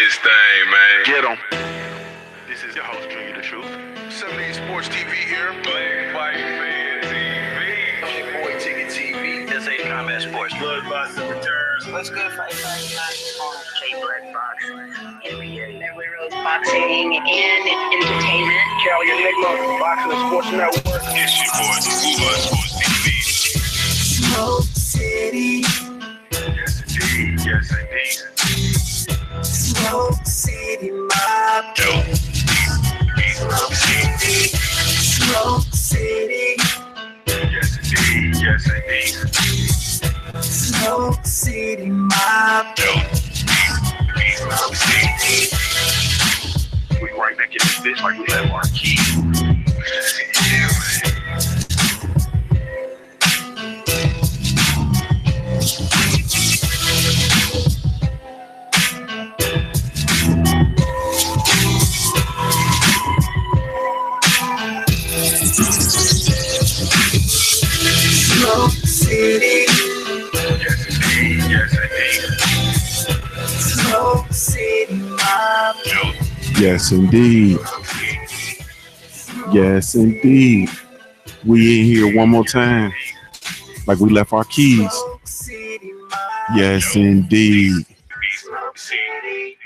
this thing, man. Get 'em. This is your host, Junior the Truth. 70 Sports TV here. Black Fight Fan TV. Your boy Ticket TV. This ain't Combat Sports. Bloodbuster returns. What's good, Fight Black Box. Boxing and entertainment. Kelly and Nick Lowe, Boxing and Sports Network. It's your boy, the Bloodbuster Sports TV. Smoke City. Yes, indeed. Yes, indeed. Smoke City Mob. Dope. Smoke City. Smoke City. Yes, indeed. Yes, indeed. Smoke City Mob. Dope. Smoke City. We right back in this bitch like we left our key. Yeah, man. Smoke City. Yes, indeed. Yes, indeed. Smoke City Mob. Dope. Yes, indeed. Yes, indeed. We in here one more time, like we left our keys. Smoke City Mob. Yes, indeed.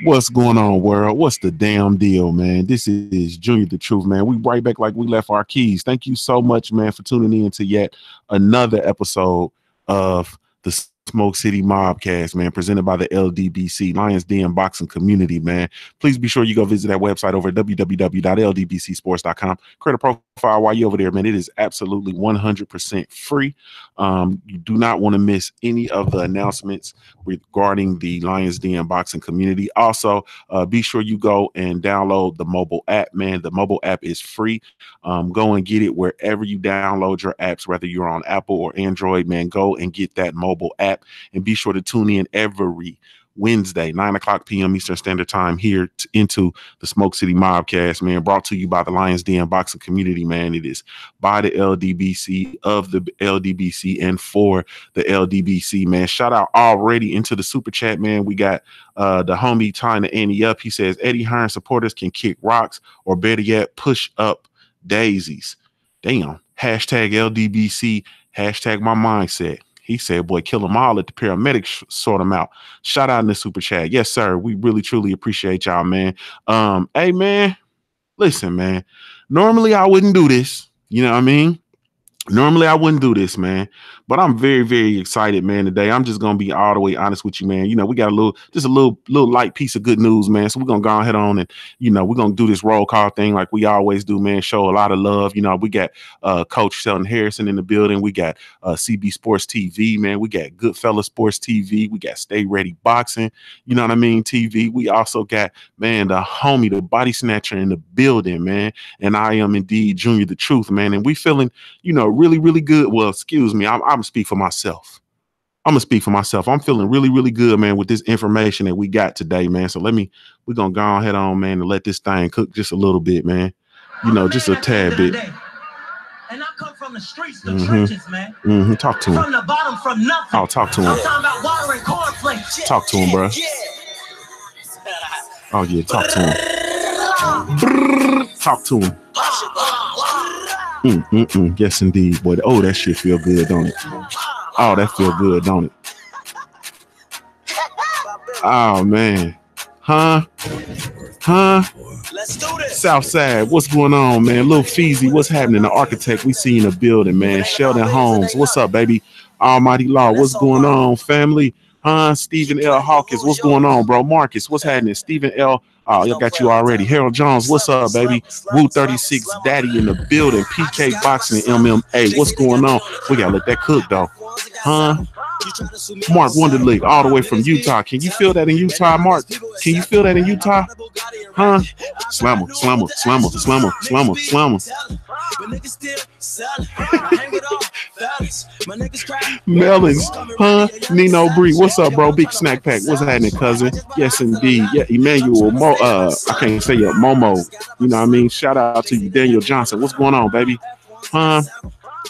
What's going on, world? What's the damn deal, man? This is Junior the Truth, man. We right back like we left our keys. Thank you so much, man, for tuning in to yet another episode of the Smoke City Mobcast, man, presented by the LDBC, Lions Den Boxing Community, man. Please be sure you go visit that website over at www.ldbcsports.com. Create a profile while you're over there, man. It is absolutely 100% free. You do not want to miss any of the announcements regarding the Lions Den Boxing Community. Also, be sure you go and download the mobile app, man. The mobile app is free. Go and get it wherever you download your apps, whether you're on Apple or Android, man. Go and get that mobile app. And be sure to tune in every Wednesday, 9:00 p.m. Eastern Standard Time here into the Smoke City Mobcast, man, brought to you by the Lions Den Boxing Community, man. It is by the LDBC, of the LDBC, and for the LDBC, man. Shout out already into the super chat, man. We got the homie tying the Annie up. He says, Eddie Hearn supporters can kick rocks, or better yet, push up daisies. Damn. Hashtag LDBC, hashtag my mindset. He said, boy, kill them all, let the paramedics sort them out. Shout out in the super chat. Yes, sir. We really, truly appreciate y'all, man. Hey, man, listen, man. Normally, I wouldn't do this. You know what I mean? Normally, I wouldn't do this, man. But I'm very, very excited, man, today. I'm just going to be all the way honest with you, man. You know, we got a little light piece of good news, man. So we're going to go ahead on and, you know, we're going to do this roll call thing like we always do, man. Show a lot of love. You know, we got Coach Sheldon Harrison in the building. We got CB Sports TV, man. We got Goodfella Sports TV. We got Stay Ready Boxing, you know what I mean, TV. We also got, man, the homie, the Body Snatcher in the building, man. And I am indeed Junior the Truth, man. And we feeling, you know, really, really good. Well, excuse me. I'm speak for myself. I'm gonna speak for myself. I'm feeling really, really good, man, with this information that we got today, man. So we're gonna go ahead on, man, and let this thing cook just a little bit, man. You know, just a tad bit. And I come from the streets, the trenches, man. Talk to him. From the bottom, from nothing. Oh, talk to him. I'm talking about water and cornflakes. Talk to him, bro. Oh yeah, talk to him. Talk to him. Yes, indeed, boy. Oh, that shit feel good, don't it? Oh, that feel good, don't it? Oh, man. Huh? Let's do this. Southside, what's going on, man? Lil Feezy, what's happening? The architect we see in the building, man. Sheldon Holmes, what's up, baby? Almighty Law, what's going on, family? Huh? Stephen L. Hawkins, what's going on, bro? Marcus, what's happening? Stephen L. Oh, y'all got you already. Harold Jones, what's up, baby? Woo 36 Daddy in the building. PK Boxing and MMA, what's going on? We gotta let that cook, though. Huh? Mark Wonderlick, all the way from Utah. Can you feel that in Utah, Mark? Can you feel that in Utah? Huh? Slammer. Melons, huh? Nino Bree, what's up, bro? Big Snack Pack, what's happening, cousin? Yes, indeed. Yeah, Emmanuel, I can't say it, Momo. You know what I mean? Shout out to you, Daniel Johnson. What's going on, baby? Huh?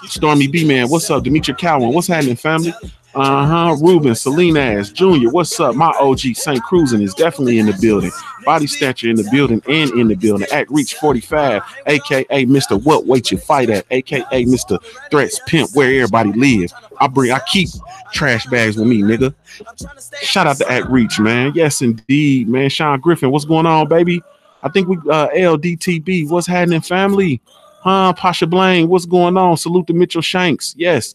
Stormy B Man, what's up? Demetri Cowan, what's happening, family? Ruben, Salinas, Jr., what's up? My OG St. Cruising is definitely in the building. Body Snatcher in the building and in the building. Act Reach 45, aka Mr. What Weight You Fight At, aka Mr. Threats Pimp, where everybody live. I keep trash bags with me, nigga. Shout out to Act Reach, man. Yes, indeed, man. Sean Griffin, what's going on, baby? I think we LDTB, what's happening, family? Pasha Blaine, what's going on? Salute to Mitchell Shanks. Yes.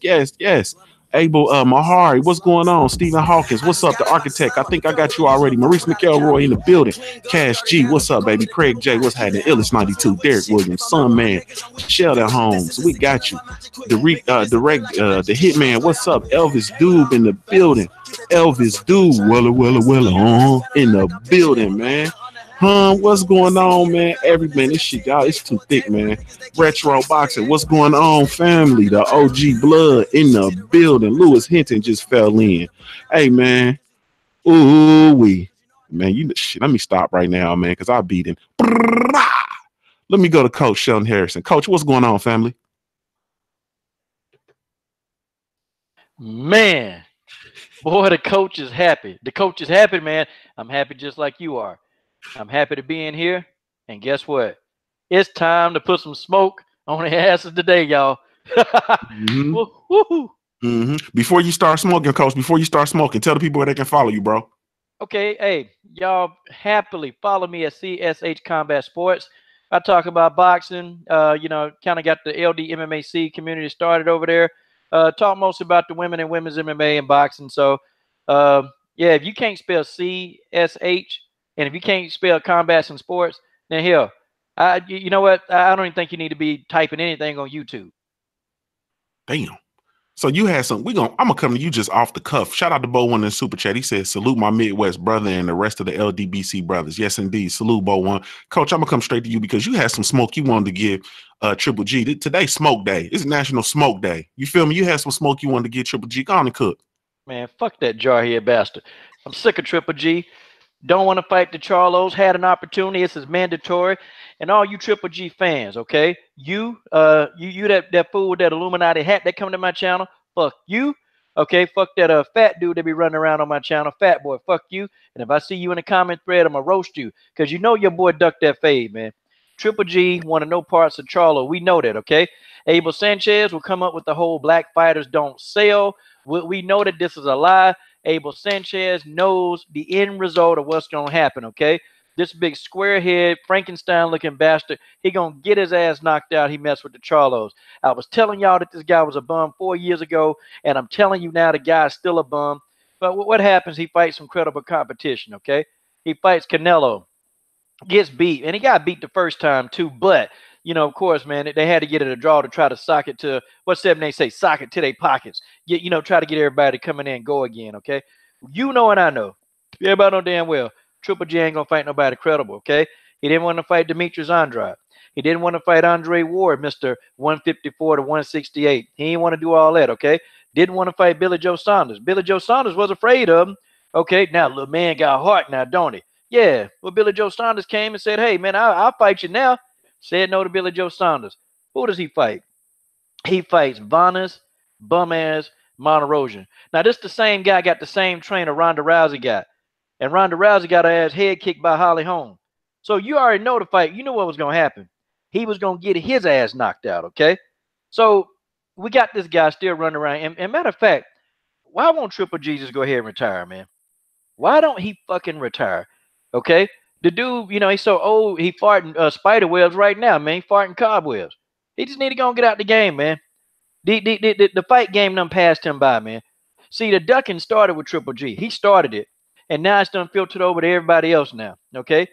Abel Mahari, what's going on? Stephen Hawkins, what's up? The Architect, I think I got you already. Maurice McElroy in the building. Cash G, what's up, baby? Craig J, what's happening? Illis 92, Derek Williams, Son Man, Sheldon Holmes, we got you. The Hitman, what's up? Elvis Doob in the building. Elvis Doob, Wella, in the building, man. What's going on, man? This shit, y'all, it's too thick, man. Retro Boxing, what's going on, family? The OG Blood in the building. Lewis Hinton just fell in. Hey, man. Man, let me stop right now, man, because I beat him. Let me go to Coach Sheldon Harrison. Coach, what's going on, family? Man, boy, the coach is happy. The coach is happy, man. I'm happy just like you are. I'm happy to be in here, and guess what? It's time to put some smoke on the asses today, y'all. Before you start smoking, Coach, tell the people where they can follow you, bro. Okay, hey, y'all happily follow me at CSH Combat Sports. I talk about boxing, kind of got the LDMMAC community started over there. Talk most about the women and women's MMA and boxing. So, if you can't spell CSH, and if you can't spell combats and sports, then hell, you know what? I don't even think you need to be typing anything on YouTube. Damn. So you had some. I'm gonna come to you just off the cuff. Shout out to Bo One in Super Chat. He said, "Salute my Midwest brother and the rest of the LDBC brothers." Yes, indeed. Salute Bo One. Coach, I'm gonna come straight to you because you had some smoke you wanted to give Triple G. Today's Smoke Day. It's National Smoke Day. You feel me? You had some smoke you wanted to give Triple G. Go on and cook. Man, fuck that jarhead bastard. I'm sick of Triple G. Don't want to fight the Charlos. Had an opportunity. This is mandatory. And all you Triple G fans, okay? You that fool with that Illuminati hat that come to my channel, fuck you. Okay, fuck that fat dude that be running around on my channel, fat boy, fuck you. And if I see you in the comment thread, I'm gonna roast you. Because you know your boy ducked that fade, man. Triple G wanted no parts of Charlo. We know that, okay? Abel Sanchez will come up with the whole black fighters don't sell. We know that this is a lie. Abel Sanchez knows the end result of what's going to happen, okay? This big square-head, Frankenstein-looking bastard, he going to get his ass knocked out. He messed with the Charlos. I was telling y'all that this guy was a bum 4 years ago, and I'm telling you now the guy's still a bum. But what happens? He fights some credible competition, okay? He fights Canelo, gets beat, and he got beat the first time too, but of course, man, they had to get it a draw to try to sock it to, what's that they say, sock it to their pockets. Try to get everybody to come in there and go again, okay? You know and I know. Everybody know damn well. Triple G ain't going to fight nobody credible, okay? He didn't want to fight Demetrius Andrade. He didn't want to fight Andre Ward, Mr. 154 to 168. He didn't want to do all that, okay? Didn't want to fight Billy Joe Saunders. Billy Joe Saunders was afraid of him. Okay, now little man got heart now, don't he? Yeah, well, Billy Joe Saunders came and said, hey, man, I'll fight you now. Said no to Billy Joe Saunders. Who does he fight? He fights Vanas, bum-ass Monterosian. Now, this the same guy got the same trainer Ronda Rousey got. And Ronda Rousey got her ass head kicked by Holly Holm. So you already know the fight. You know what was going to happen. He was going to get his ass knocked out, okay? So we got this guy still running around. And matter of fact, why won't Triple G just go ahead and retire, man? Why don't he fucking retire, okay? The dude, he's so old, he farting spider webs right now, man. He farting cobwebs. He just need to go and get out the game, man. The fight game done passed him by, man. See, the ducking started with Triple G. He started it. And now it's done filtered over to everybody else now, okay?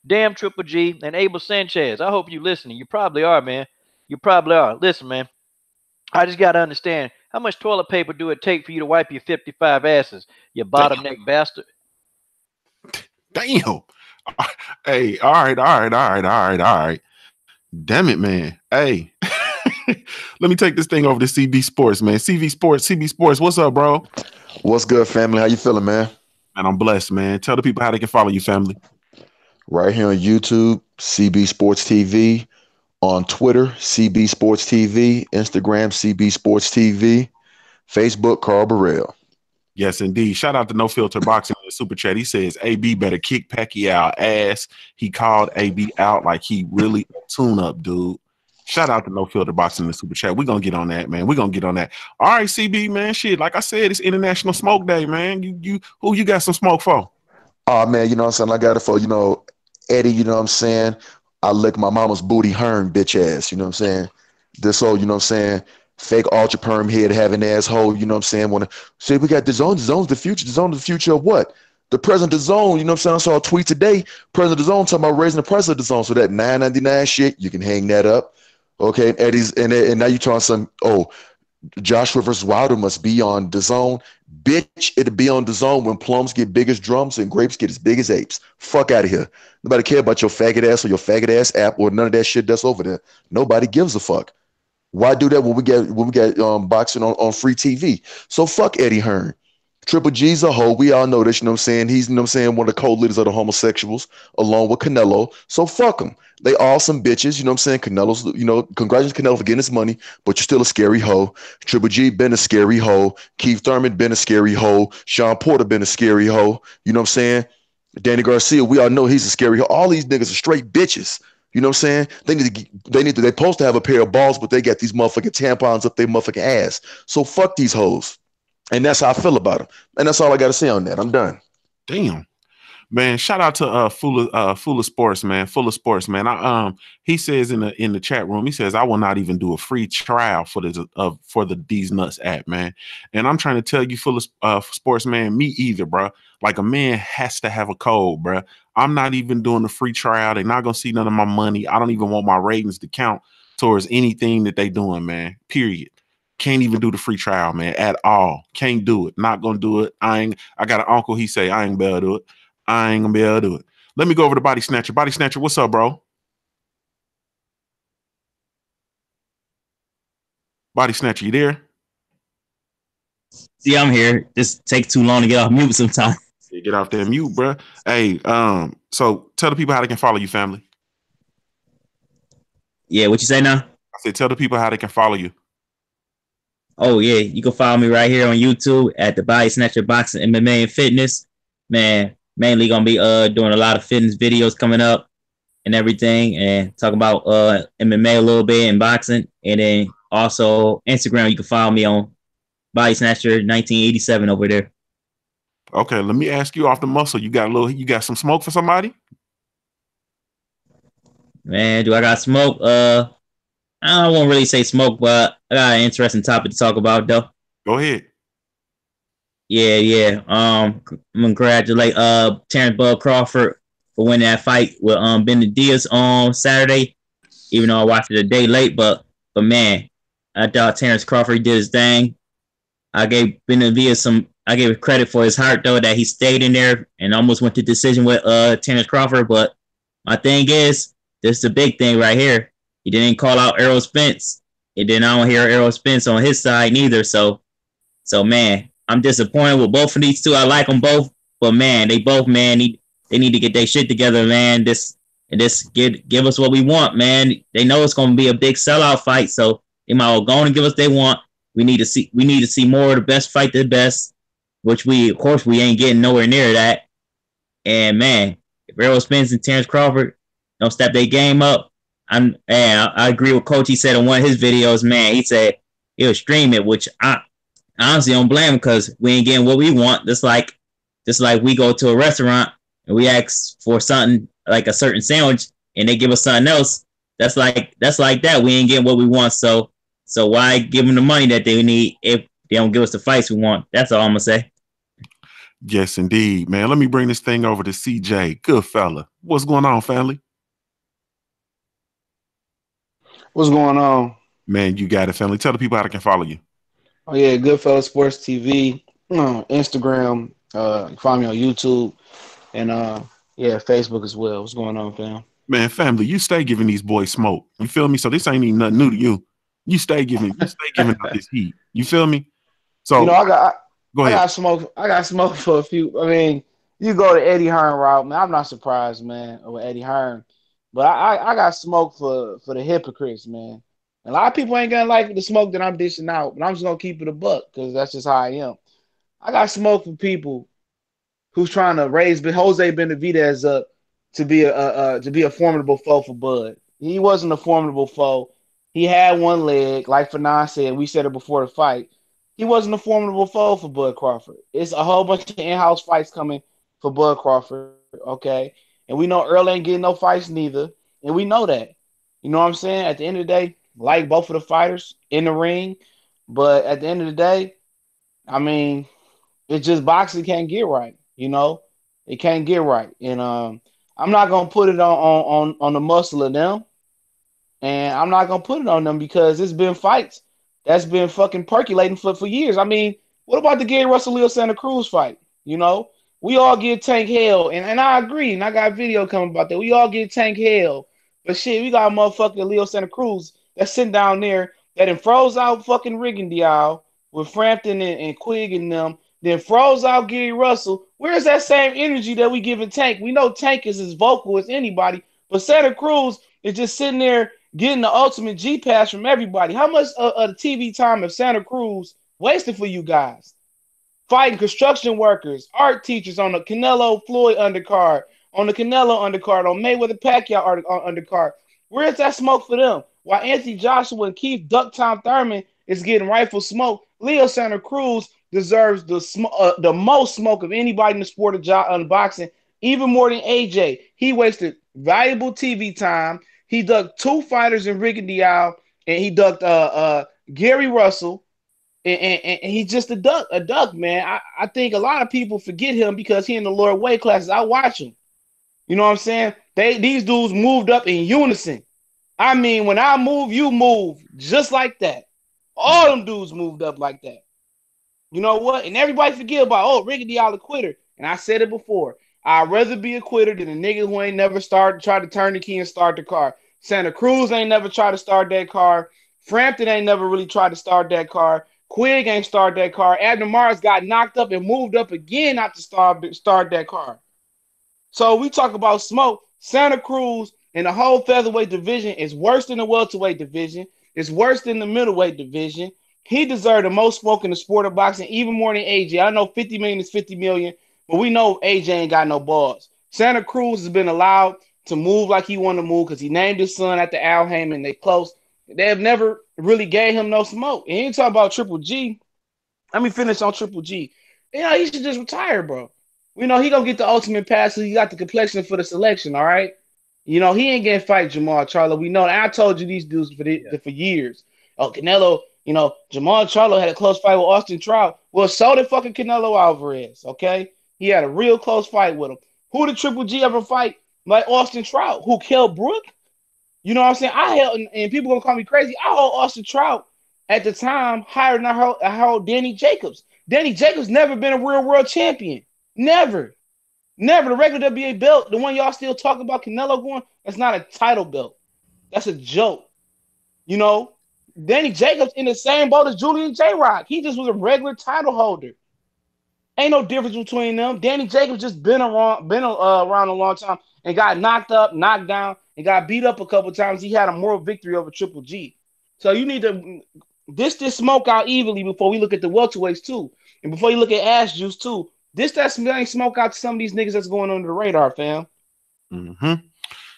Damn Triple G and Abel Sanchez. I hope you're listening. You probably are, man. You probably are. Listen, man. I just got to understand, how much toilet paper do it take for you to wipe your 55 asses, you bottom neck bastard? Damn. Hey, all right. Damn it, man. Hey, let me take this thing over to CB Sports, man. CB Sports, what's up, bro? What's good, family? How you feeling, man? Man, I'm blessed, man. Tell the people how they can follow you, family. Right here on YouTube, CB Sports TV. On Twitter, CB Sports TV. Instagram, CB Sports TV. Facebook, Carl Burrell. Yes, indeed. Shout out to No Filter Boxing in the super chat. He says AB better kick Pacquiao ass. He called AB out like he really a tune-up, dude. Shout out to No Filter Boxing in the super chat. We're gonna get on that, man. We're gonna get on that. All right, CB, man. Shit, like I said, it's International Smoke Day, man. You who you got some smoke for? Oh man, you know what I'm saying? I got it for, Eddie, you know what I'm saying? I lick my mama's booty Hearn bitch ass, you know what I'm saying? This whole, you know what I'm saying, fake ultra perm head having asshole, you know what I'm saying? Wanna say we got the zone's the future. The zone is the future of what? The president of the zone, you know what I'm saying? I saw a tweet today, president of the zone talking about raising the price of the zone. So that $9.99 shit, you can hang that up. Okay, Eddie's and now you're talking some Joshua versus Wilder must be on the zone. Bitch, it'll be on the zone when plums get big as drums and grapes get as big as apes. Fuck out of here. Nobody care about your faggot ass or your faggot ass app or none of that shit that's over there. Nobody gives a fuck. Why do that when we get boxing on free TV? So fuck Eddie Hearn. Triple G's a hoe. We all know this, you know what I'm saying? He's, you know what I'm saying, one of the co-leaders of the homosexuals, along with Canelo. So fuck him. They all some bitches, you know what I'm saying? Canelo's, congratulations Canelo for getting his money, but you're still a scary hoe. Triple G been a scary hoe. Keith Thurman been a scary hoe. Sean Porter been a scary hoe. You know what I'm saying? Danny Garcia, we all know he's a scary hoe. All these niggas are straight bitches. You know what I'm saying? They're supposed to have a pair of balls, but they got these motherfucking tampons up their motherfucking ass. So fuck these hoes. And that's how I feel about them. And that's all I got to say on that. I'm done. Damn. Man, shout out to Full of Sports, man. Full of Sports, man. He says in the chat room, he says, I will not even do a free trial for the These Nuts app, man. And I'm trying to tell you, Full of Sports, man, me either, bro. Like a man has to have a code, bro. I'm not even doing the free trial. They're not gonna see none of my money. I don't even want my ratings to count towards anything that they doing, man. Period. Can't even do the free trial, man, at all. Can't do it. Not gonna do it. I got an uncle, he say, I ain't gonna be able to do it. I ain't gonna be able to do it. Let me go over to Body Snatcher. Body Snatcher, what's up, bro? Body Snatcher, you there? See, I'm here. Just takes too long to get off mute sometimes. Yeah, get off that mute, bro. Hey, so tell the people how they can follow you, family. Yeah, what you say now? I said tell the people how they can follow you. Oh, yeah. You can follow me right here on YouTube at the Body Snatcher Boxing MMA and Fitness. Man, mainly going to be doing a lot of fitness videos coming up and everything and talk about MMA a little bit and boxing. And then also Instagram, you can follow me on Body Snatcher 1987 over there. Okay, let me ask you off the muscle. You got some smoke for somebody? Man, do I got smoke? I won't really say smoke, but I got an interesting topic to talk about though. Go ahead. Yeah. I'm gonna congratulate Terrence Bud Crawford for winning that fight with Benavidez on Saturday. Even though I watched it a day late, but man, I thought Terrence Crawford did his thing. I gave Benavidez credit for his heart though, that he stayed in there and almost went to decision with Terrence Crawford. But my thing is, this is the big thing right here. He didn't call out Errol Spence. And then I don't hear Errol Spence on his side neither. So man, I'm disappointed with both of these two. I like them both, but man, they both, man, they need to get their shit together, man. This give us what we want, man. They know it's gonna be a big sellout fight, so they might well go and give us what they want. We need to see more of the best fight the best, which we ain't getting nowhere near that. And man, if Errol Spence and Terrence Crawford don't step their game up, I agree with Coach. He said in one of his videos, man, he said he'll stream it, which I honestly don't blame him because we ain't getting what we want. Just like we go to a restaurant and we ask for something like a certain sandwich and they give us something else. That's like that. We ain't getting what we want. So why give them the money that they need if they don't give us the fights we want? That's all I'm gonna say. Yes, indeed, man. Let me bring this thing over to CJ. Good fella. What's going on, family? What's going on? Man, you got it, family. Tell the people how they can follow you. Oh, yeah, Goodfellas Sports TV, Instagram, find me on YouTube, and Facebook as well. What's going on, fam? Man, family, you stay giving these boys smoke. You feel me? So this ain't even nothing new to you. You stay giving out this heat. You feel me? So go ahead. I got smoke for a few. I mean, you go to Eddie Hearn route, man. I'm not surprised, man, with Eddie Hearn. But I got smoke for the hypocrites, man. A lot of people ain't gonna like the smoke that I'm dishing out, but I'm just gonna keep it a buck because that's just how I am. I got smoke for people who's trying to raise Jose Benavidez up to be a formidable foe for Bud. He wasn't a formidable foe. He had one leg, like Fanon said. We said it before the fight. He wasn't a formidable foe for Bud Crawford. It's a whole bunch of in-house fights coming for Bud Crawford, okay? And we know Earl ain't getting no fights neither, and we know that. You know what I'm saying? At the end of the day, like both of the fighters in the ring, but at the end of the day, I mean, it's just boxing can't get right, you know? It can't get right. And I'm not gonna put it on the muscle of them. And I'm not gonna put it on them because it's been fights that's been fucking percolating for years. I mean, what about the Gary Russell Leo Santa Cruz fight? You know, we all get tank hell, and I agree, and I got a video coming about that. We all get tank hell, but shit, we got a motherfucking Leo Santa Cruz that's sitting down there that then froze out fucking Rigondeaux with Frampton and Quigg and them, then froze out Gary Russell. Where's that same energy that we giving Tank? We know Tank is as vocal as anybody, but Santa Cruz is just sitting there getting the ultimate G pass from everybody. How much of the TV time of Santa Cruz wasted for you guys? Fighting construction workers, art teachers on the Canelo Floyd undercard, on the Canelo undercard, on Mayweather Pacquiao undercard. Where's that smoke for them? While Anthony Joshua and Keith Ducktown Thurman is getting rifle smoke, Leo Santa Cruz deserves the most smoke of anybody in the sport of boxing, even more than AJ. He wasted valuable TV time. He ducked 2 fighters in Rigondeaux, and he ducked Gary Russell, and he's just a duck, man. I think a lot of people forget him because he in the lower weight classes. I watch him. You know what I'm saying? These dudes moved up in unison. I mean, when I move, you move, just like that. All them dudes moved up like that. You know what? And everybody forget about, Rigondeaux a quitter. And I said it before. I'd rather be a quitter than a nigga who ain't never tried to turn the key and start the car. Santa Cruz ain't never tried to start that car. Frampton ain't never really tried to start that car. Quigg ain't start that car. Abner Mars got knocked up and moved up again not to start that car. So we talk about smoke. Santa Cruz and the whole featherweight division is worse than the welterweight division. It's worse than the middleweight division. He deserved the most smoke in the sport of boxing, even more than AJ. I know 50 million is 50 million, but we know AJ ain't got no balls. Santa Cruz has been allowed to move like he wanted to move because he named his son after Al Heyman. They close. They have never really gave him no smoke. And you talk about Triple G. Let me finish on Triple G. You know, he should just retire, bro. We know he gonna get the ultimate pass because he got the complexion for the selection, all right? You know, he ain't gonna fight Jamal Charlo. We know that. I told you these dudes for years. Oh, Canelo, you know, Jamal Charlo had a close fight with Austin Trout. Well, so did fucking Canelo Alvarez, okay? He had a real close fight with him. Who did Triple G ever fight like Austin Trout? Who killed Brook? You know what I'm saying? I held, and people gonna call me crazy. I hold Austin Trout at the time higher than I hold Danny Jacobs. Danny Jacobs never been a real world champion. Never. The regular WBA belt, the one y'all still talk about Canelo going, that's not a title belt. That's a joke. You know, Danny Jacobs in the same boat as Julian J. Rock. He just was a regular title holder. Ain't no difference between them. Danny Jacobs just been around a long time and got knocked up, knocked down, and got beat up a couple times. He had a moral victory over Triple G. So you need to dish this smoke out evenly before we look at the welterweights too. And before you look at ass juice too. That smoke out to some of these niggas that's going under the radar, fam. Mm-hmm.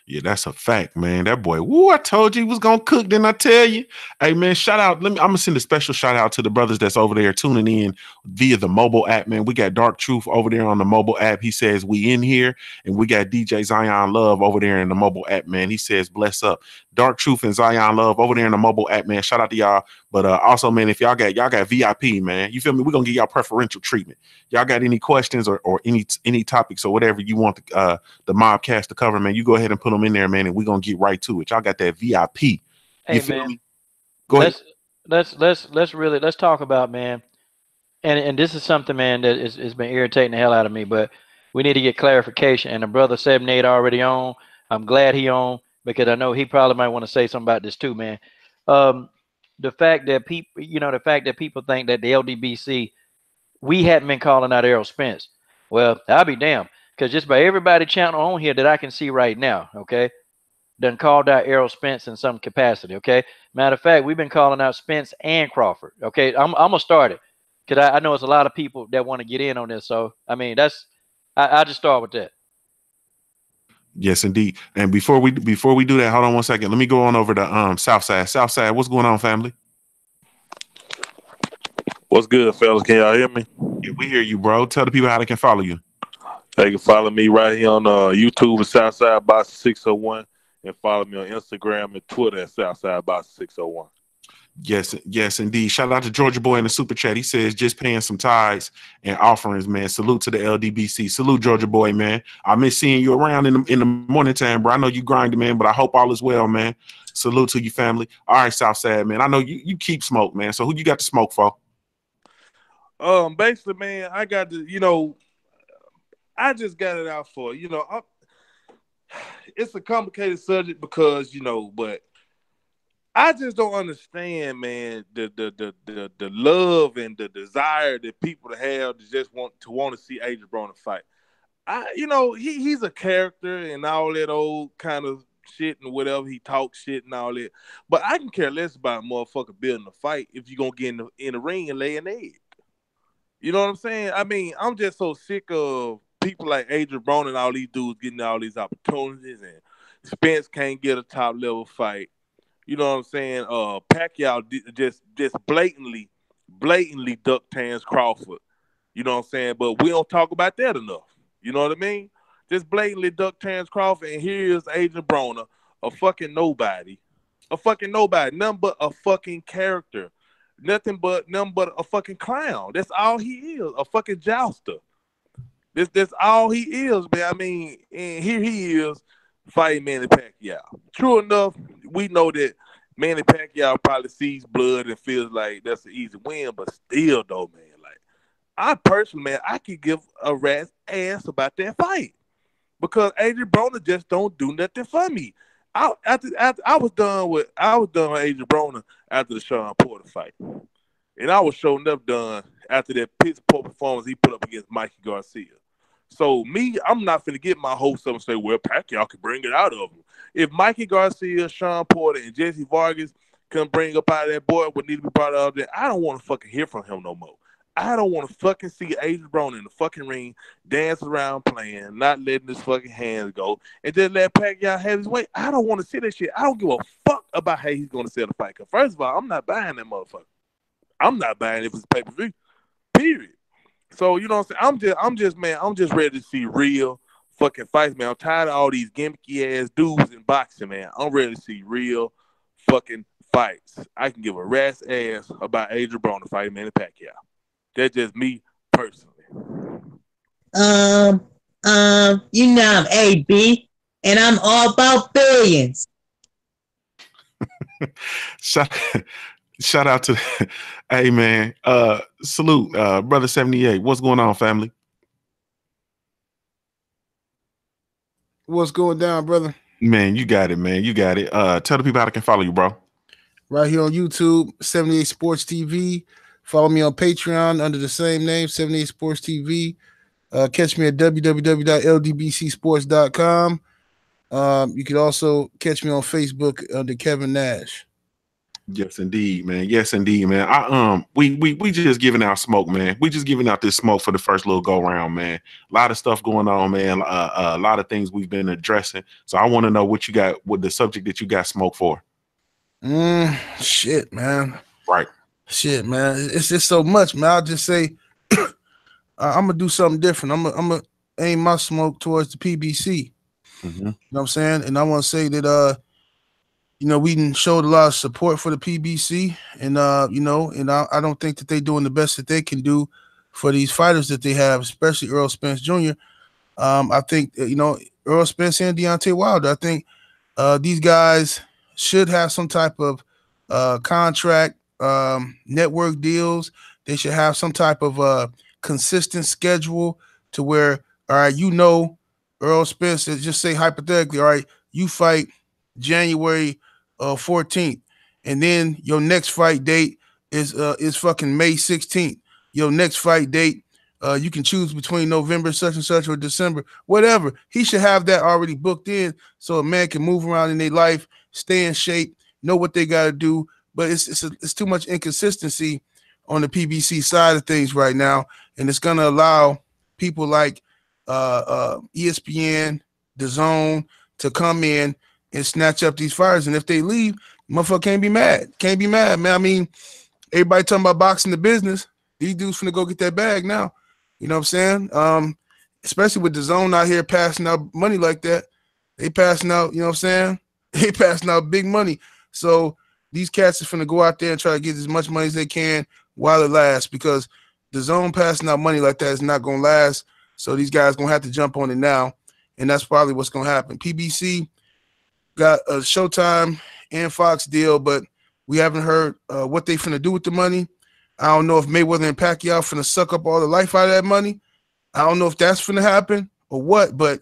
Yeah, that's a fact, man. That boy, I told you he was gonna cook, didn't I tell you? Hey, man, shout out. I'm gonna send a special shout out to the brothers that's over there tuning in via the mobile app, man. We got Dark Truth over there on the mobile app. He says we in here, and we got DJ Zion Love over there in the mobile app, man. He says bless up. Dark Truth and Zion Love over there in the mobile app, man. Shout out to y'all. But also, man, if y'all got VIP, man, you feel me? We're gonna give y'all preferential treatment. Y'all got any questions or any topics or whatever you want the mobcast to cover, man, you go ahead and put them in there, man, and we're gonna get right to it. Y'all got that VIP. You hey, feel man. me? Go ahead. Let's talk about, man. And this is something, man, that has been irritating the hell out of me, but we need to get clarification. And the brother 78 already on. I'm glad he on because I know he probably might want to say something about this too, man. The fact that people think that the LDBC, we hadn't been calling out Errol Spence. Well, I'll be damned, because just by everybody channel on here that I can see right now, okay, done called out Errol Spence in some capacity, okay? Matter of fact, we've been calling out Spence and Crawford, okay? I'm going to start it. Because I know it's a lot of people that want to get in on this. So I mean, I just start with that. Yes, indeed. And before we do that, hold on one second. Let me go on over to Southside. Southside, what's going on, family? What's good, fellas? Can y'all hear me? Yeah, we hear you, bro. Tell the people how they can follow you. They can follow me right here on YouTube at Southside Box 601 and follow me on Instagram and Twitter at Southside Box 601. Yes, indeed. Shout out to Georgia Boy in the super chat. He says just paying some tithes and offerings, man. Salute to the LDBC. Salute, Georgia Boy, man. I miss seeing you around in the morning time, bro. I know you grinding, man, but I hope all is well, man. Salute to you, family. All right, Southside, man. I know you keep smoke, man. So who you got to smoke for? Basically, man, I got to, I just got it out for, it's a complicated subject because, but I just don't understand, man, the love and the desire that people have to just want to see Adrian Broner fight. He's a character and all that old kind of shit and whatever. He talks shit and all that. But I can care less about a motherfucker building a fight if you're going to get in the ring and lay an egg. You know what I'm saying? I mean, I'm just so sick of people like Adrian Broner and all these dudes getting all these opportunities, and Spence can't get a top level fight. You know what I'm saying? Pacquiao just blatantly ducked Terrence Crawford. You know what I'm saying? But we don't talk about that enough. You know what I mean? Just blatantly ducked Terrence Crawford, and here's Adrian Broner, a fucking nobody. Nothing but a fucking character. Nothing but a fucking clown. That's all he is, a fucking jouster. That's all he is, man. I mean, and here he is fighting Manny Pacquiao. True enough, we know that Manny Pacquiao probably sees blood and feels like that's an easy win, but still, though, man, like, I personally, man, I could give a rat's ass about that fight because Adrian Broner just don't do nothing for me. I was done with Adrian Broner after the Sean Porter fight, and I was showing up done after that piss poor performance he put up against Mikey Garcia. So me, I'm not finna get my hopes up and say, well, Pacquiao can bring it out of him. If Mikey Garcia, Sean Porter, and Jesse Vargas can bring up out of that boy what need to be brought out of there, I don't want to fucking hear from him no more. I don't want to fucking see Adrian Broner in the fucking ring, dance around playing, not letting his fucking hands go, and just let Pacquiao have his way. I don't want to see that shit. I don't give a fuck about how he's going to sell the fight. Cause first of all, I'm not buying that motherfucker. I'm not buying it if it's pay-per-view. Period. So, you know what I'm saying? I'm just ready to see real fucking fights, man. I'm tired of all these gimmicky ass dudes in boxing, man. I'm ready to see real fucking fights. I can give a rat's ass about Adrian Broner fighting Manny Pacquiao. That's just me personally. I'm AB, and I'm all about billions. Shout out to, hey man, salute, brother 78. What's going on, family? What's going down, brother? Man, you got it, man. You got it. Tell the people how they can follow you, bro. Right here on YouTube, 78 Sports TV. Follow me on Patreon under the same name, 78 Sports TV. Catch me at www.ldbcsports.com. You can also catch me on Facebook under Kevin Nash. Yes, indeed, man. Yes, indeed, man. We just giving out smoke, man. We just giving out this smoke for the first little go round, man. A lot of stuff going on, man. A lot of things we've been addressing. So I want to know what you got, what the subject that you got smoke for. Shit, man. Right. Shit, man. It's just so much, man. I'll just say I'm gonna do something different. I'm gonna aim my smoke towards the PBC. Mm-hmm. You know what I'm saying? And I want to say that we showed a lot of support for the PBC, and I don't think that they're doing the best that they can do for these fighters that they have, especially Earl Spence Jr. I think Earl Spence and Deontay Wilder. I think these guys should have some type of contract, network deals. They should have some type of consistent schedule to where, all right, Earl Spence, just say hypothetically, all right, you fight January 14th, and then your next fight date is fucking May 16th. Your next fight date, you can choose between November such and such or December, whatever. He should have that already booked in so a man can move around in their life, stay in shape, know what they got to do. But it's too much inconsistency on the PBC side of things right now, and it's gonna allow people like ESPN, DAZN to come in and snatch up these fighters. And if they leave, motherfucker can't be mad. Can't be mad, man. I mean, everybody talking about boxing the business. These dudes finna go get that bag now. You know what I'm saying? Especially with DAZN out here passing out money like that. They passing out, you know what I'm saying? They passing out big money. So these cats are finna go out there and try to get as much money as they can while it lasts, because DAZN passing out money like that is not gonna last. So these guys gonna have to jump on it now, and that's probably what's gonna happen. PBC got a Showtime and Fox deal, but we haven't heard what they finna do with the money. I don't know if Mayweather and Pacquiao finna suck up all the life out of that money. I don't know if that's finna happen or what, but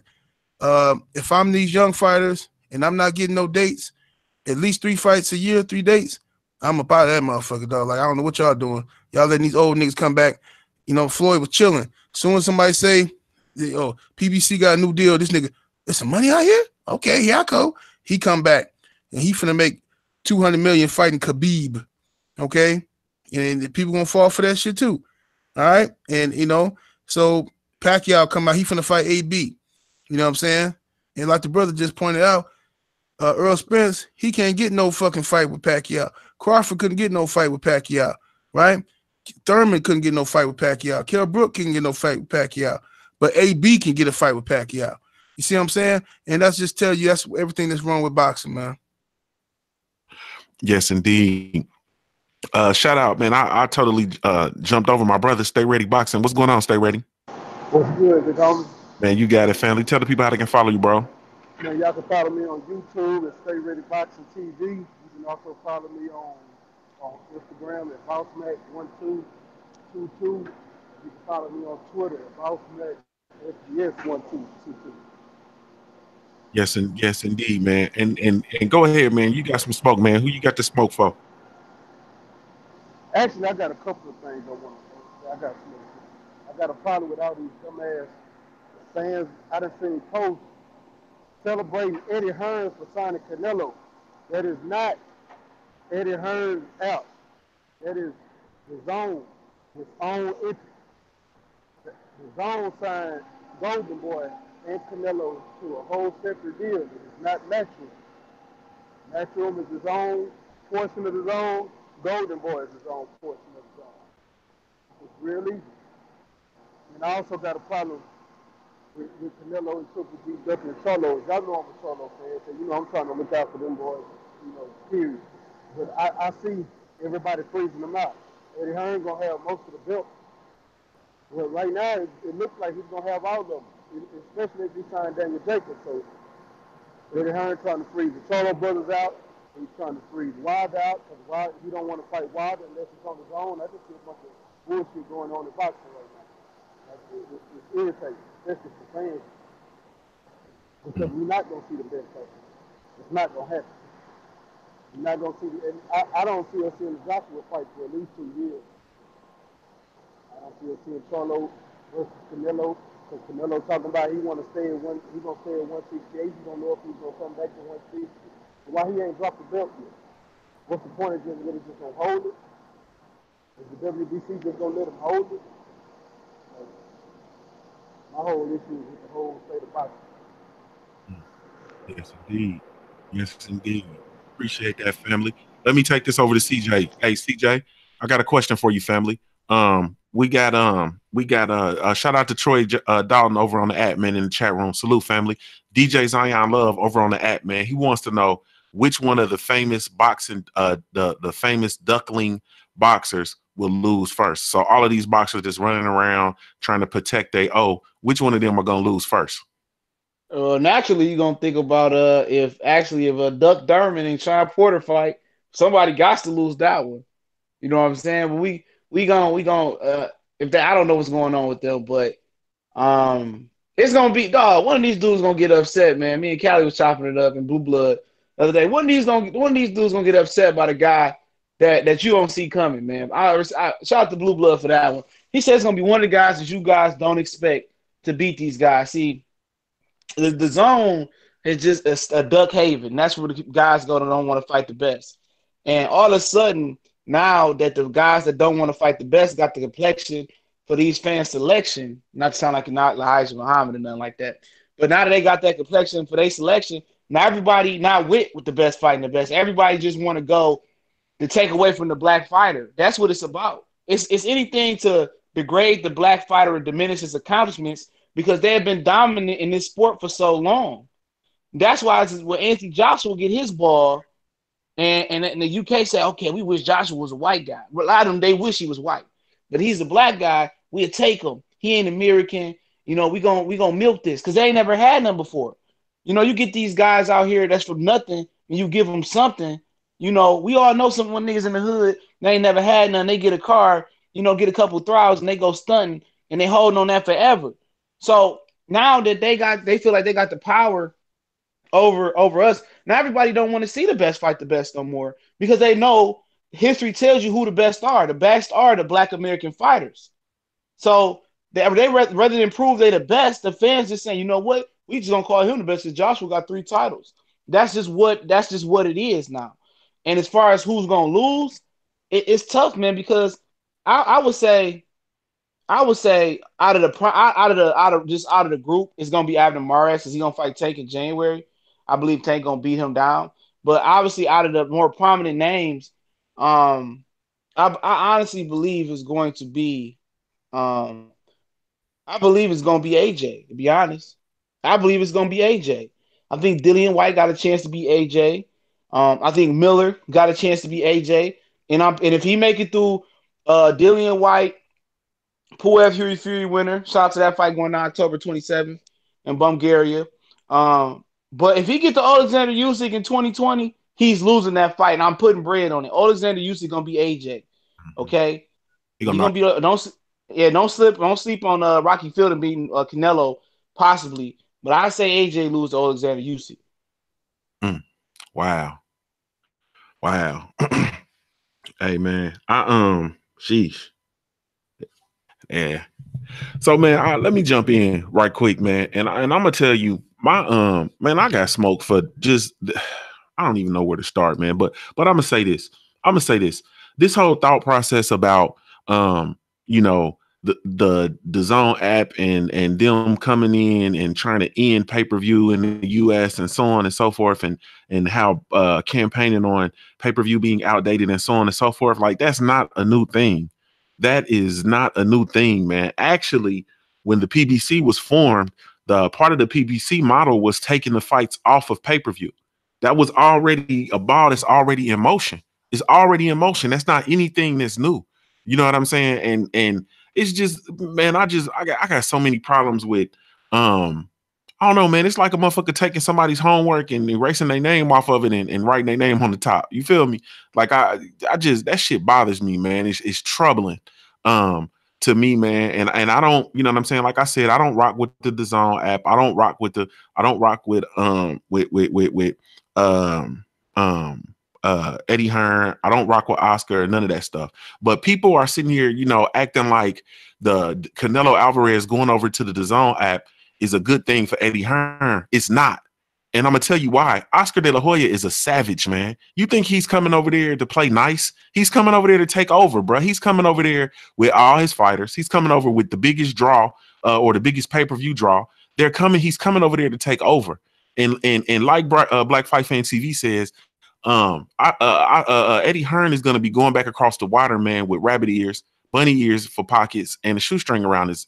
if I'm these young fighters and I'm not getting no dates, at least 3 fights a year, 3 dates, I'm about that motherfucker, dog. Like, I don't know what y'all doing. Y'all letting these old niggas come back. You know, Floyd was chilling. As soon as somebody say, oh, PBC got a new deal, this nigga, there's some money out here? Okay, here I go. He come back, and he finna make $200 million fighting Khabib, okay? And the people gonna fall for that shit too, all right? And, you know, so Pacquiao come out, he finna fight AB, you know what I'm saying? And like the brother just pointed out, Earl Spence, he can't get no fucking fight with Pacquiao. Crawford couldn't get no fight with Pacquiao, right? Thurman couldn't get no fight with Pacquiao. Kell Brook couldn't get no fight with Pacquiao. But AB can get a fight with Pacquiao. You see what I'm saying? And that's just tell you that's everything that's wrong with boxing, man. Yes, indeed. Shout out, man. I totally jumped over my brother, Stay Ready Boxing. What's going on, Stay Ready? What's good, big homie? Man, you got it, family. Tell the people how they can follow you, bro. Man, y'all can follow me on YouTube at Stay Ready Boxing TV. You can also follow me on Instagram at BossMac1222. You can follow me on Twitter at BossMac SDS1222. Yes, and yes, indeed, man. And go ahead, man. You got some smoke, man. Who you got the smoke for? Actually, I got a couple of things I want to say. I got a problem with all these dumbass fans. I done seen posts celebrating Eddie Hearn for signing Canelo. That is not Eddie Hearn's out. That is his own interest. His own signed Golden Boy and Canelo to a whole separate deal. It is not Matchroom. Matchroom is his own portion of his own. Golden Boy is his own portion of his own. It's real easy. And I also got a problem with Canelo and Triple G ducking Charlo. Y'all know I'm a Charlo fan, so you know I'm trying to look out for them boys, you know, period. But I see everybody freezing them out. Eddie Hearn gonna have most of the belt. Well, right now it looks like he's gonna have all of them, especially if he signed Daniel Jacobs. So Eddie Hearn trying to freeze the Charlo brothers out. He's trying to freeze Wilder out because he don't want to fight Wilder unless he's on his own. I just see a bunch of bullshit going on in boxing right now. It's irritating, especially for fans, because we're not going to see the best fight. It's not going to happen. We're not going to see the. I don't see us seeing the Joshua fight for at least 2 years. I don't see us seeing Charlo versus Canelo, because Canelo talking about he want to stay at one. He's going to stay at 168. He don't know if he's going to come back to 160. Why he ain't dropped the belt yet? What's the point of just really just going to hold it? Is the WBC just going to let him hold it? My whole issue is with the whole state of boxing. Yes, indeed. Yes, indeed. Appreciate that, family. Let me take this over to CJ. Hey, CJ, I got a question for you, family. We got shout out to Troy Dalton over on the app, man, in the chat room. Salute, family. DJ Zion Love over on the app, man. He wants to know which one of the famous boxing, the famous duckling boxers will lose first. So all of these boxers just running around trying to protect which one of them are gonna lose first? Naturally, you're gonna think about if a Duck Durman and Sean Porter fight, somebody got to lose that one. You know what I'm saying? But we gonna if that, I don't know what's going on with them, but it's gonna be one of these dudes gonna get upset, man. Me and Callie was chopping it up in Blue Blood the other day. One of these dudes gonna get upset by the guy that you don't see coming, man. I shout out to Blue Blood for that one. He says it's gonna be one of the guys that you guys don't expect to beat these guys. See, the zone is just a duck haven. That's where the guys go that don't want to fight the best. And all of a sudden, now that the guys that don't want to fight the best got the complexion for these fan selection, not to sound like not Elijah Muhammad or nothing like that, but now that they got that complexion for their selection, now everybody not with the best fighting the best. Everybody just want to go to take away from the black fighter. That's what it's about. It's anything to degrade the black fighter and diminish his accomplishments because they have been dominant in this sport for so long. That's why when Anthony Joshua get his ball, and the UK say, okay, we wish Joshua was a white guy. A lot of them, they wish he was white. But he's a black guy, we'll take him. He ain't American. You know, we gonna milk this because they ain't never had none before. You know, you get these guys out here that's from nothing and you give them something. You know, we all know some niggas in the hood, they ain't never had none. They get a car, you know, get a couple throws and they go stunting and they holding on that forever. So now that they feel like they got the power over us. Now everybody don't want to see the best fight the best no more because they know history tells you who the best are. The best are the black American fighters. So they rather than prove they the best, the fans just saying, you know what, we just gonna call him the best because Joshua got 3 titles. That's just what it is now. And as far as who's gonna lose, it's tough, man, because I would say out of the group, it's gonna be Abner Mares because he's gonna fight Tank in January. I believe Tank gonna beat him down. But obviously, out of the more prominent names, I honestly believe it's going to be, I believe it's gonna be AJ. To be honest, I believe it's gonna be AJ. I think Dillian White got a chance to be AJ. I think Miller got a chance to be AJ. And if he make it through, Dillian White, Puev Fury winner. Shout out to that fight going on October 27th in Bulgaria. But if he get to Alexander Usyk in 2020, he's losing that fight, and I'm putting bread on it. Alexander Usyk gonna be AJ, okay? He's gonna be don't sleep on Rocky Fielding beating Canelo possibly, but I say AJ lose to Alexander Usyk. Wow. Hey man, sheesh. Yeah. So man, let me jump in right quick, man, and I'm gonna tell you my man, I got smoked for just I don't even know where to start, man. But I'm gonna say this. This whole thought process about you know, the Zone app and them coming in and trying to end pay-per-view in the US and so on and so forth, and how campaigning on pay-per-view being outdated and so on and so forth, like that's not a new thing. That is not a new thing, man. Actually, when the PBC was formed, the part of the PBC model was taking the fights off of pay-per-view. That was already a ball that's already in motion. It's already in motion. That's not anything that's new. You know what I'm saying? And it's just, man, I got so many problems with I don't know, man. It's like a motherfucker taking somebody's homework and erasing their name off of it and writing their name on the top. You feel me? Like I just, that shit bothers me, man. It's troubling to me, man. And I don't, you know what I'm saying? Like I said, I don't rock with the DAZN app. I don't rock with Eddie Hearn. I don't rock with Oscar, none of that stuff. But people are sitting here, you know, acting like the Canelo Alvarez going over to the DAZN app is a good thing for Eddie Hearn. It's not. And I'm gonna tell you why. Oscar De La Hoya is a savage, man. You think he's coming over there to play nice? He's coming over there to take over, bro. He's coming over there with all his fighters. He's coming over with the biggest draw or the biggest pay-per-view draw. He's coming over there to take over. And like Black Fight Fan TV says, Eddie Hearn is gonna be going back across the water, man, with rabbit ears, bunny ears for pockets, and a shoestring around his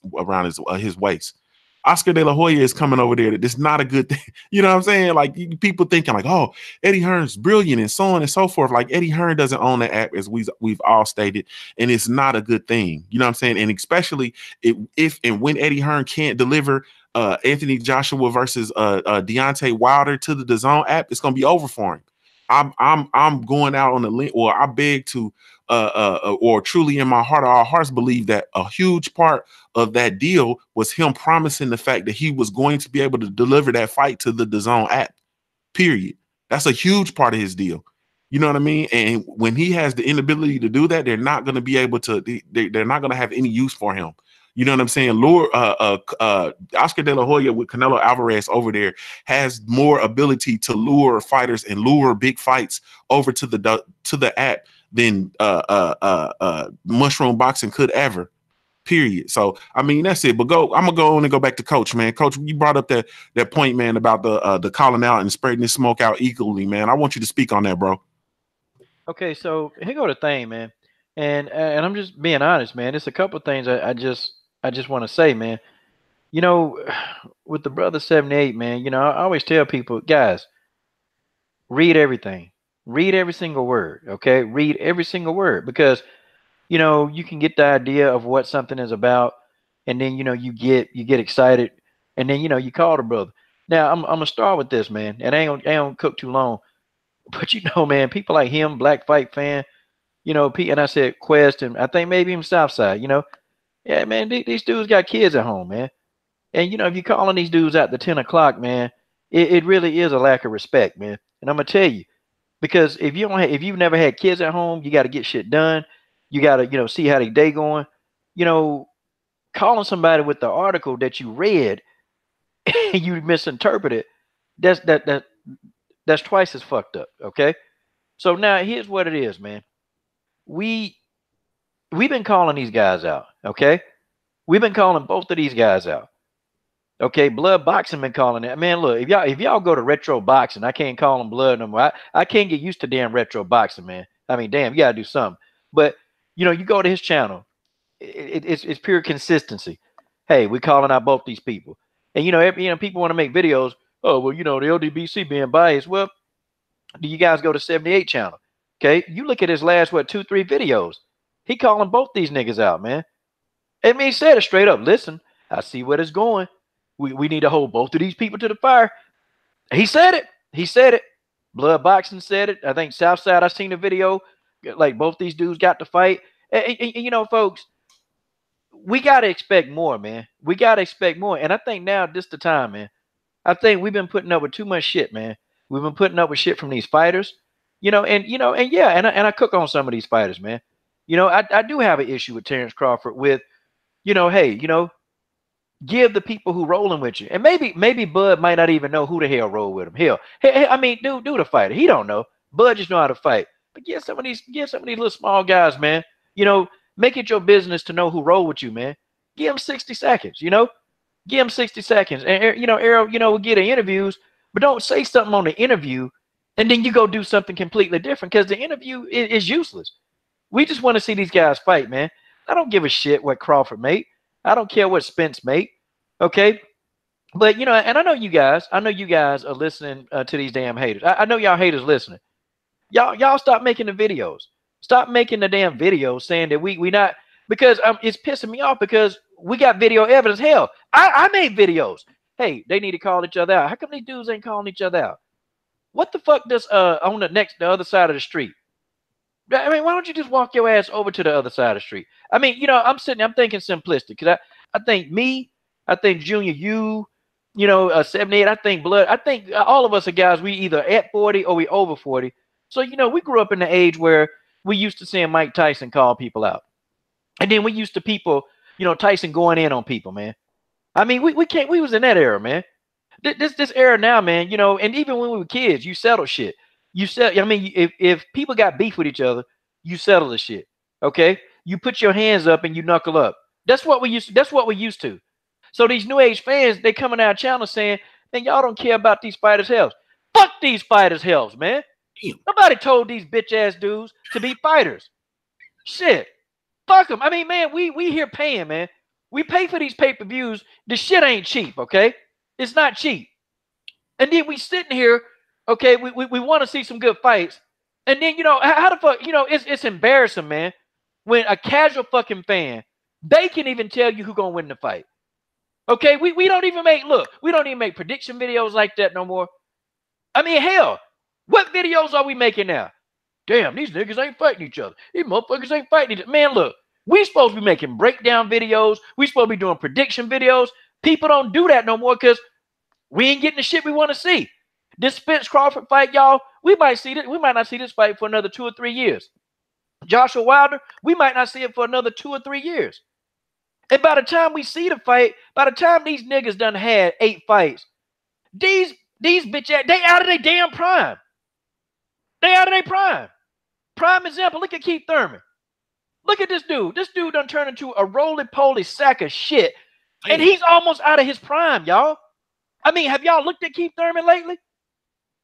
waist. Oscar De La Hoya is coming over there. That's not a good thing. You know what I'm saying? Like people thinking like, oh, Eddie Hearn's brilliant and so on and so forth. Like Eddie Hearn doesn't own the app, as we've all stated, and it's not a good thing. You know what I'm saying? And especially if and when Eddie Hearn can't deliver Anthony Joshua versus Deontay Wilder to the DAZN app, it's gonna be over for him. I'm going out on the link, or I beg to or truly in my heart of our hearts believe that a huge part of that deal was him promising the fact that he was going to be able to deliver that fight to the DAZN app, period. That's a huge part of his deal. You know what I mean? And when he has the inability to do that, they're not going to be able to, they're not going to have any use for him. You know what I'm saying? Oscar De La Hoya with Canelo Alvarez over there has more ability to lure fighters and lure big fights over to the app than mushroom boxing could ever. Period. So I mean that's it. But I'm gonna go on and go back to Coach, man. Coach, you brought up that point, man, about the calling out and spreading the smoke out equally, man. I want you to speak on that, bro. Okay, so here go the thing, man, and I'm just being honest, man. It's a couple of things I just want to say, man. You know, with the brother 78, man. You know, I always tell people, guys, read everything, read every single word. Okay, read every single word because you know you can get the idea of what something is about, and then you know you get excited, and then you know you call the brother. Now I'm gonna start with this, man, and I ain't gonna cook too long. But you know, man, people like him, Black Fight Fan, you know, Pete, and I said Quest, and I think maybe even Southside, you know, yeah, man, these dudes got kids at home, man, and you know, if you're calling these dudes out to 10 o'clock, man, it really is a lack of respect, man. And I'm gonna tell you, because if you've never had kids at home, you got to get shit done. You got to you know see how their day going. You know, calling somebody with the article that you read and you misinterpreted, that's twice as fucked up. Okay, so now here's what it is, man. We we've been calling these guys out. Okay, we've been calling both of these guys out. Okay, Blood Boxing been calling it. Man, look, if y'all go to Retro Boxing, I can't call them Blood no more. I can't get used to damn Retro Boxing, man. I mean, damn, you gotta do something. But you know, you go to his channel, it's pure consistency. Hey, we're calling out both these people, and you know, people want to make videos. Oh, well, you know, the LDBC being biased. Well, do you guys go to 78 channel? Okay, you look at his last 2-3 videos. He calling both these niggas out, man. I mean, he said it straight up. Listen, I see where it's going. We need to hold both of these people to the fire. He said it. He said it. Blood Boxing said it. I think Southside, I seen the video. Like both these dudes got to fight. And you know, folks, we got to expect more, man. We got to expect more. And I think now this the time, man. I think we've been putting up with too much shit, man. We've been putting up with shit from these fighters. And yeah, and I cook on some of these fighters, man. You know, I do have an issue with Terrence Crawford with, you know, hey, you know, give the people who rolling with you. And maybe Bud might not even know who the hell roll with him. Hell, hey, I mean, dude the fighter. He don't know. Bud just know how to fight. But give some of these little small guys, man. You know, make it your business to know who roll with you, man. Give them 60 seconds, you know? Give them 60 seconds. And you know, Arrow, you know, will get interviews, but don't say something on the interview and then you go do something completely different because the interview is useless. We just want to see these guys fight, man. I don't give a shit what Crawford made. I don't care what Spence made. Okay. But, you know, and I know you guys are listening to these damn haters. I know y'all haters listening. Y'all stop making the videos. Stop making the damn videos saying that we not, because it's pissing me off because we got video evidence. Hell, I made videos. Hey, they need to call each other out. How come these dudes ain't calling each other out? What the fuck does on the other side of the street? I mean, why don't you just walk your ass over to the other side of the street? I mean, you know, I'm thinking simplistic because I think Junior, you know, 78, I think Blood, I think all of us are guys, we either at 40 or we over 40. So, you know, we grew up in the age where we used to seeing Mike Tyson call people out. And then we used to people, you know, Tyson going in on people, man. I mean, we was in that era, man. This era now, man, you know, and even when we were kids, you settle shit. I mean, if people got beef with each other, you settle the shit. Okay? You put your hands up and you knuckle up. That's what we used to. So these new age fans, they coming out channel saying, man, y'all don't care about these fighters' health. Fuck these fighters' health, man. Damn. Nobody told these bitch ass dudes to be fighters. Shit. Fuck them. I mean, man, we here paying, man. We pay for these pay-per-views. The shit ain't cheap, okay? It's not cheap. And then we sitting here, okay, we want to see some good fights. And then, you know, how the fuck, you know, it's embarrassing, man. When a casual fucking fan, they can even tell you who's going to win the fight. Okay, we don't even make prediction videos like that no more. I mean, hell, what videos are we making now? Damn, these niggas ain't fighting each other. These motherfuckers ain't fighting each other. Man, look, we supposed to be making breakdown videos. We supposed to be doing prediction videos. People don't do that no more because we ain't getting the shit we want to see. This Spence Crawford fight, y'all, we might not see this fight for another 2 or 3 years. Joshua Wilder, we might not see it for another 2 or 3 years. And by the time we see the fight, by the time these niggas done had 8 fights, these bitch ass, they out of their damn prime. They out of their prime. Prime example, look at Keith Thurman. Look at this dude. This dude done turned into a roly-poly sack of shit. And he's almost out of his prime, y'all. I mean, have y'all looked at Keith Thurman lately?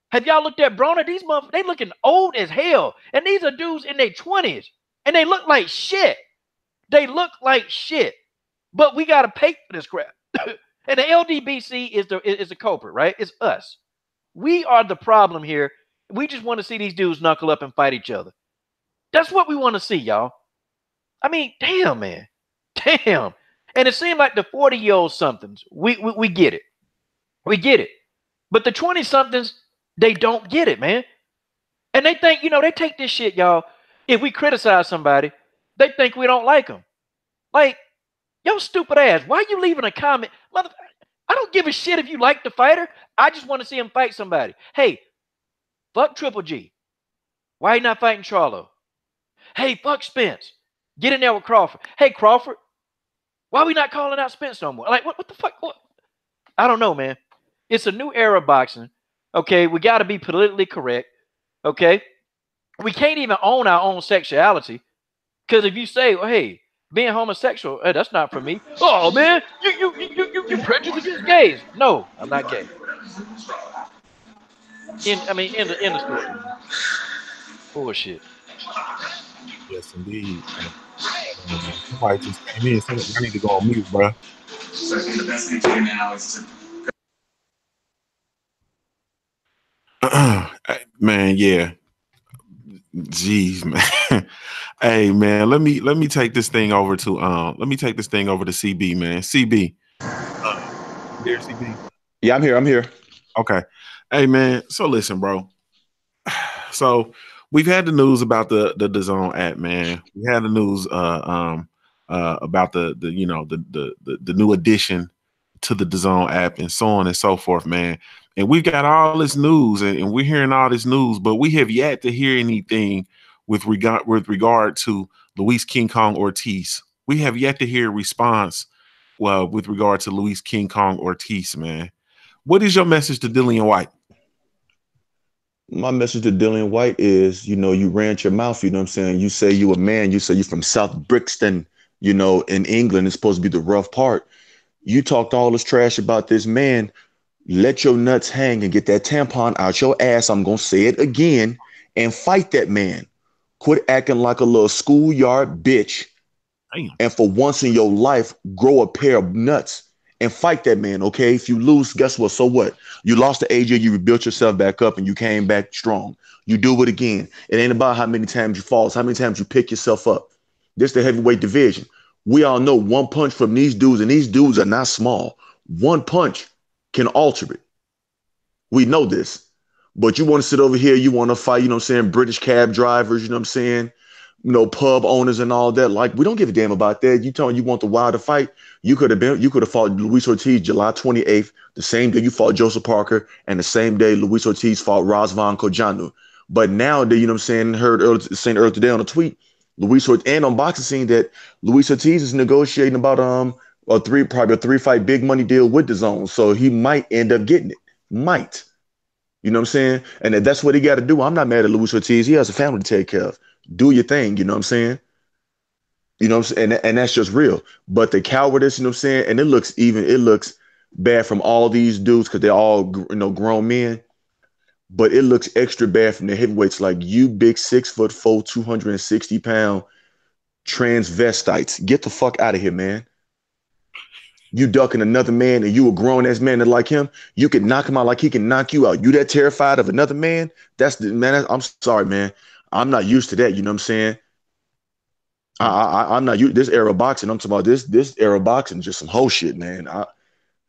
Have y'all looked at Broner? These motherfuckers, they looking old as hell. And these are dudes in their 20s. And they look like shit. They look like shit. But we got to pay for this crap. And the LDBC is the culprit, right? It's us. We are the problem here. We just want to see these dudes knuckle up and fight each other. That's what we want to see, y'all. I mean, damn, man. Damn. And it seemed like the 40-year-old somethings, we get it. We get it. But the 20-somethings, they don't get it, man. And they think, they take this shit, y'all. If we criticize somebody, they think we don't like them. Like, yo, stupid ass, why you leaving a comment? Mother, I don't give a shit if you like the fighter. I just want to see him fight somebody. Hey, fuck Triple G. Why he not fighting Charlo? Hey, fuck Spence. Get in there with Crawford. Hey, Crawford, why we not calling out Spence no more? Like, what the fuck? What? I don't know, man. It's a new era of boxing. Okay, we got to be politically correct. Okay, we can't even own our own sexuality. Because if you say, well, hey, being homosexual, hey, that's not for me. Oh, man, you prejudice against gays. No, I'm not gay. In the story. Bullshit. Yes, indeed. Somebody just came in saying I need to go on mute, bro. So I think the best thing to do now is to man, yeah. Jeez, man. Hey, man, let me take this thing over to CB, man. CB. Here, CB. Yeah, I'm here. Okay. Hey, man. So listen, bro. So we've had the news about the DAZN app, man. We had the news about the new addition to the DAZN app and so on and so forth, man. And we've got all this news and we're hearing all this news, but we have yet to hear anything with regard to Luis King Kong Ortiz. We have yet to hear a response with regard to Luis King Kong Ortiz, man. What is your message to Dillian White? My message to Dillian White is, you ran your mouth, you know what I'm saying? You say you a man, you say you from South Brixton, in England, it's supposed to be the rough part. You talked all this trash about this man. Let your nuts hang and get that tampon out your ass. I'm going to say it again and fight that man. Quit acting like a little schoolyard bitch. Damn. And for once in your life, grow a pair of nuts and fight that man, okay? If you lose, guess what? So what? You lost to AJ, you rebuilt yourself back up and you came back strong. You do it again. It ain't about how many times you fall, it's how many times you pick yourself up. This is the heavyweight division. We all know one punch from these dudes, and these dudes are not small. One punch can alter it. We know this. But you want to sit over here, you want to fight, British cab drivers, pub owners and all that. Like, we don't give a damn about that. You telling you want the Wilder fight, you could have fought Luis Ortiz July 28th, the same day you fought Joseph Parker, and the same day Luis Ortiz fought Razvan Kojanu. But now that, heard saying earlier today on a tweet, Luis Ortiz, and on Boxing Scene, that Luis Ortiz is negotiating about probably a 3-fight big money deal with DAZN. So he might end up getting it. Might. You know what I'm saying? And that's what he got to do. I'm not mad at Luis Ortiz. He has a family to take care of. Do your thing, you know what I'm saying? You know what I'm saying? And that's just real. But the cowardice, you know what I'm saying? And it looks bad from all these dudes because they're all, grown men. But it looks extra bad from the heavyweights, like you big 6'4", 260-pound transvestites. Get the fuck out of here, man. You ducking another man and you a grown-ass man that like him, you can knock him out like he can knock you out. You that terrified of another man? I'm sorry, man. I'm not used to that, you know what I'm saying? I'm not used this era of boxing. I'm talking about this era of boxing, just some whole shit, man.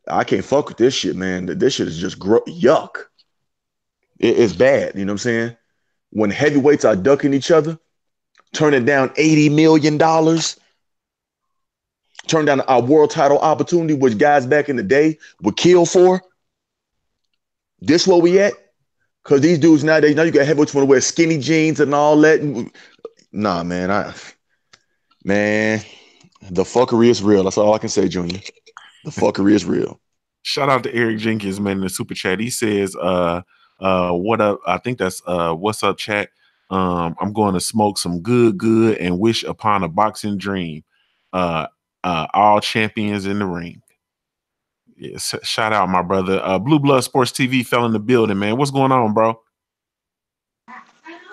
I can't fuck with this shit, man. This shit is just yuck. It's bad, you know what I'm saying? When heavyweights are ducking each other, turning down $80 million, turn down our world title opportunity, which guys back in the day would kill for. This where we at? Because these dudes nowadays, now you got heavyweights want to wear skinny jeans and all that. Nah, man. The fuckery is real. That's all I can say, Junior. The fuckery is real. Shout out to Eric Jenkins, man, in the super chat. He says, what up? I think that's what's up, chat. I'm going to smoke some good and wish upon a boxing dream. All champions in the ring. Yes, shout out my brother. Blue Blood Sports TV fell in the building, man. What's going on, bro?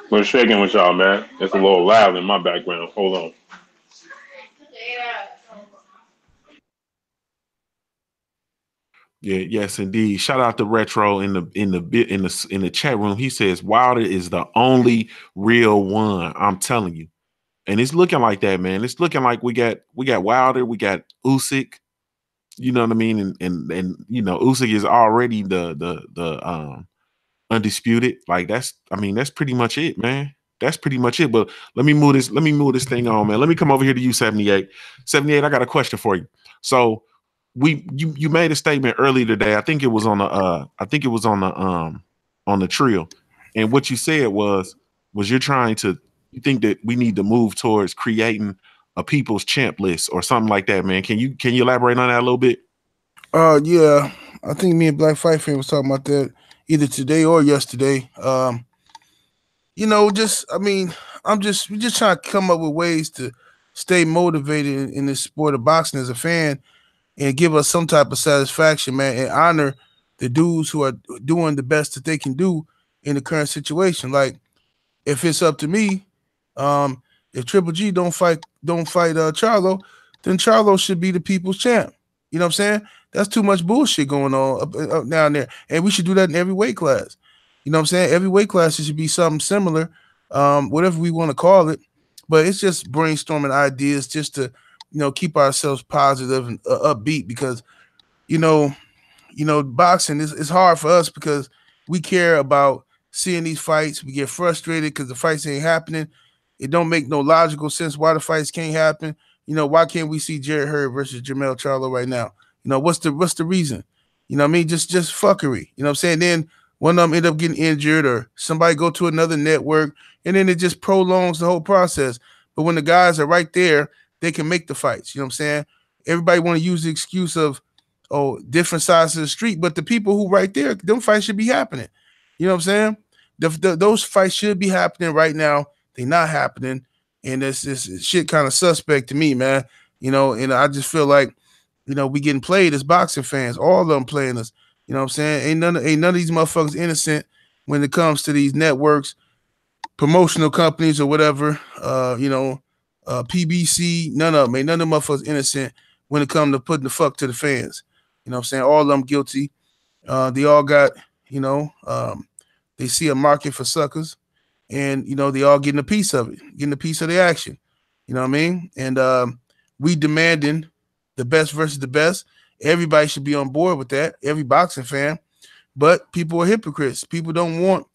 What's shaking with y'all, man? It's a little loud in my background. Hold on. Yeah, yes, indeed. Shout out to Retro in the chat room. He says Wilder is the only real one. I'm telling you, and it's looking like that, man. It's looking like we got Wilder, we got Usyk. You know what I mean? And you know, Usyk is already the undisputed. Like that's pretty much it, man. That's pretty much it. But let me move this thing on, man. Let me come over here to you, 78. 78, I got a question for you. So you made a statement earlier today. I think it was on the trio. And what you said was you think that we need to move towards creating a people's champ list or something like that, man. Can you elaborate on that a little bit? Yeah. I think me and Black Fight Fan was talking about that either today or yesterday. You know, we're just trying to come up with ways to stay motivated in this sport of boxing as a fan and give us some type of satisfaction, man, and honor the dudes who are doing the best that they can do in the current situation. Like, if it's up to me, if Triple G don't fight Charlo, then Charlo should be the people's champ. You know what I'm saying? That's too much bullshit going on up down there. And we should do that in every weight class. You know what I'm saying? Every weight class, it should be something similar, whatever we want to call it. But it's just brainstorming ideas just to, you know, keep ourselves positive and upbeat because, you know, boxing is hard for us because we care about seeing these fights. We get frustrated because the fights ain't happening. It don't make no logical sense why the fights can't happen. You know, why can't we see Jarrett Hurd versus Jermell Charlo right now? You know, what's the reason? You know what I mean? Just fuckery. You know what I'm saying? Then one of them end up getting injured or somebody go to another network and then it just prolongs the whole process. But when the guys are right there, they can make the fights. You know what I'm saying? Everybody want to use the excuse of, oh, different sides of the street, but the people who right there, them fights should be happening. You know what I'm saying? Those fights should be happening right now. They're not happening. And this shit kind of suspect to me, man. You know, and I just feel like, you know, we getting played as boxing fans. All of them playing us. You know what I'm saying? Ain't none of these motherfuckers innocent when it comes to these networks, promotional companies or whatever. PBC, none of them. Ain't none of them motherfuckers innocent when it comes to putting the fuck to the fans. You know what I'm saying? All of them guilty. They all got, you know, they see a market for suckers. And, you know, they all getting a piece of it, getting a piece of the action. You know what I mean? And we demanding the best versus the best. Everybody should be on board with that, every boxing fan. But people are hypocrites. People don't want,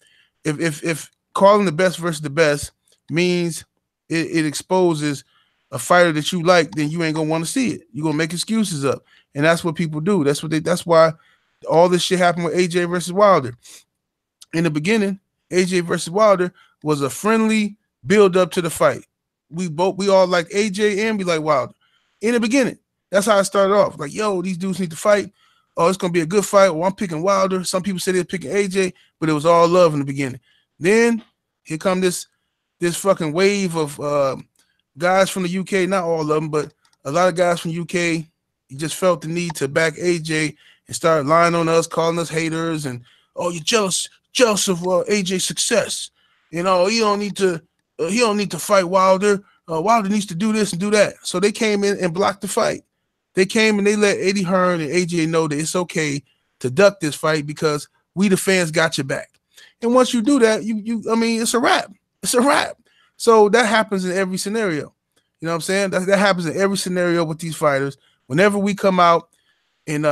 if calling the best versus the best means it exposes a fighter that you like, then you ain't gonna want to see it. You're gonna make excuses up. And that's what people do. That's why all this shit happened with AJ versus Wilder. In the beginning, AJ versus Wilder was a friendly build up to the fight. We all like AJ and we like Wilder. In the beginning, that's how it started off. Like, yo, these dudes need to fight. Oh, it's gonna be a good fight. Well, I'm picking Wilder. Some people said they're picking AJ, but it was all love in the beginning. Then here come this fucking wave of guys from the UK. Not all of them, but a lot of guys from UK. Just felt the need to back AJ and start lying on us, calling us haters, and oh, you're jealous of AJ's success. You know, he don't need to fight Wilder. Wilder needs to do this and do that. So they came in and blocked the fight. They came and they let Eddie Hearn and AJ know that it's okay to duck this fight because we the fans got your back. And once you do that, I mean, it's a wrap. It's a wrap. So that happens in every scenario. You know what I'm saying? That happens in every scenario with these fighters. Whenever we come out and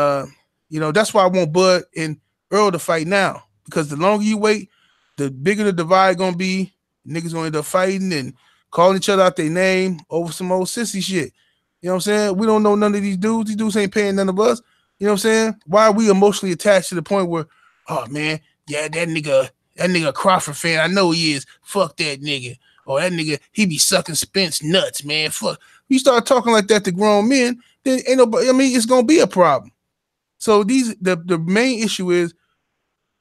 you know, that's why I want Bud and Earl to fight now. Because the longer you wait, the bigger the divide gonna be. Niggas gonna end up fighting and calling each other out their name over some old sissy shit. You know what I'm saying? We don't know none of these dudes. These dudes ain't paying none of us. You know what I'm saying? Why are we emotionally attached to the point where, oh man, yeah, that nigga Crawford fan, I know he is. Fuck that nigga. Or that nigga, he be sucking Spence nuts, man. Fuck. You start talking like that to grown men, then ain't nobody, I mean, it's gonna be a problem. So the main issue is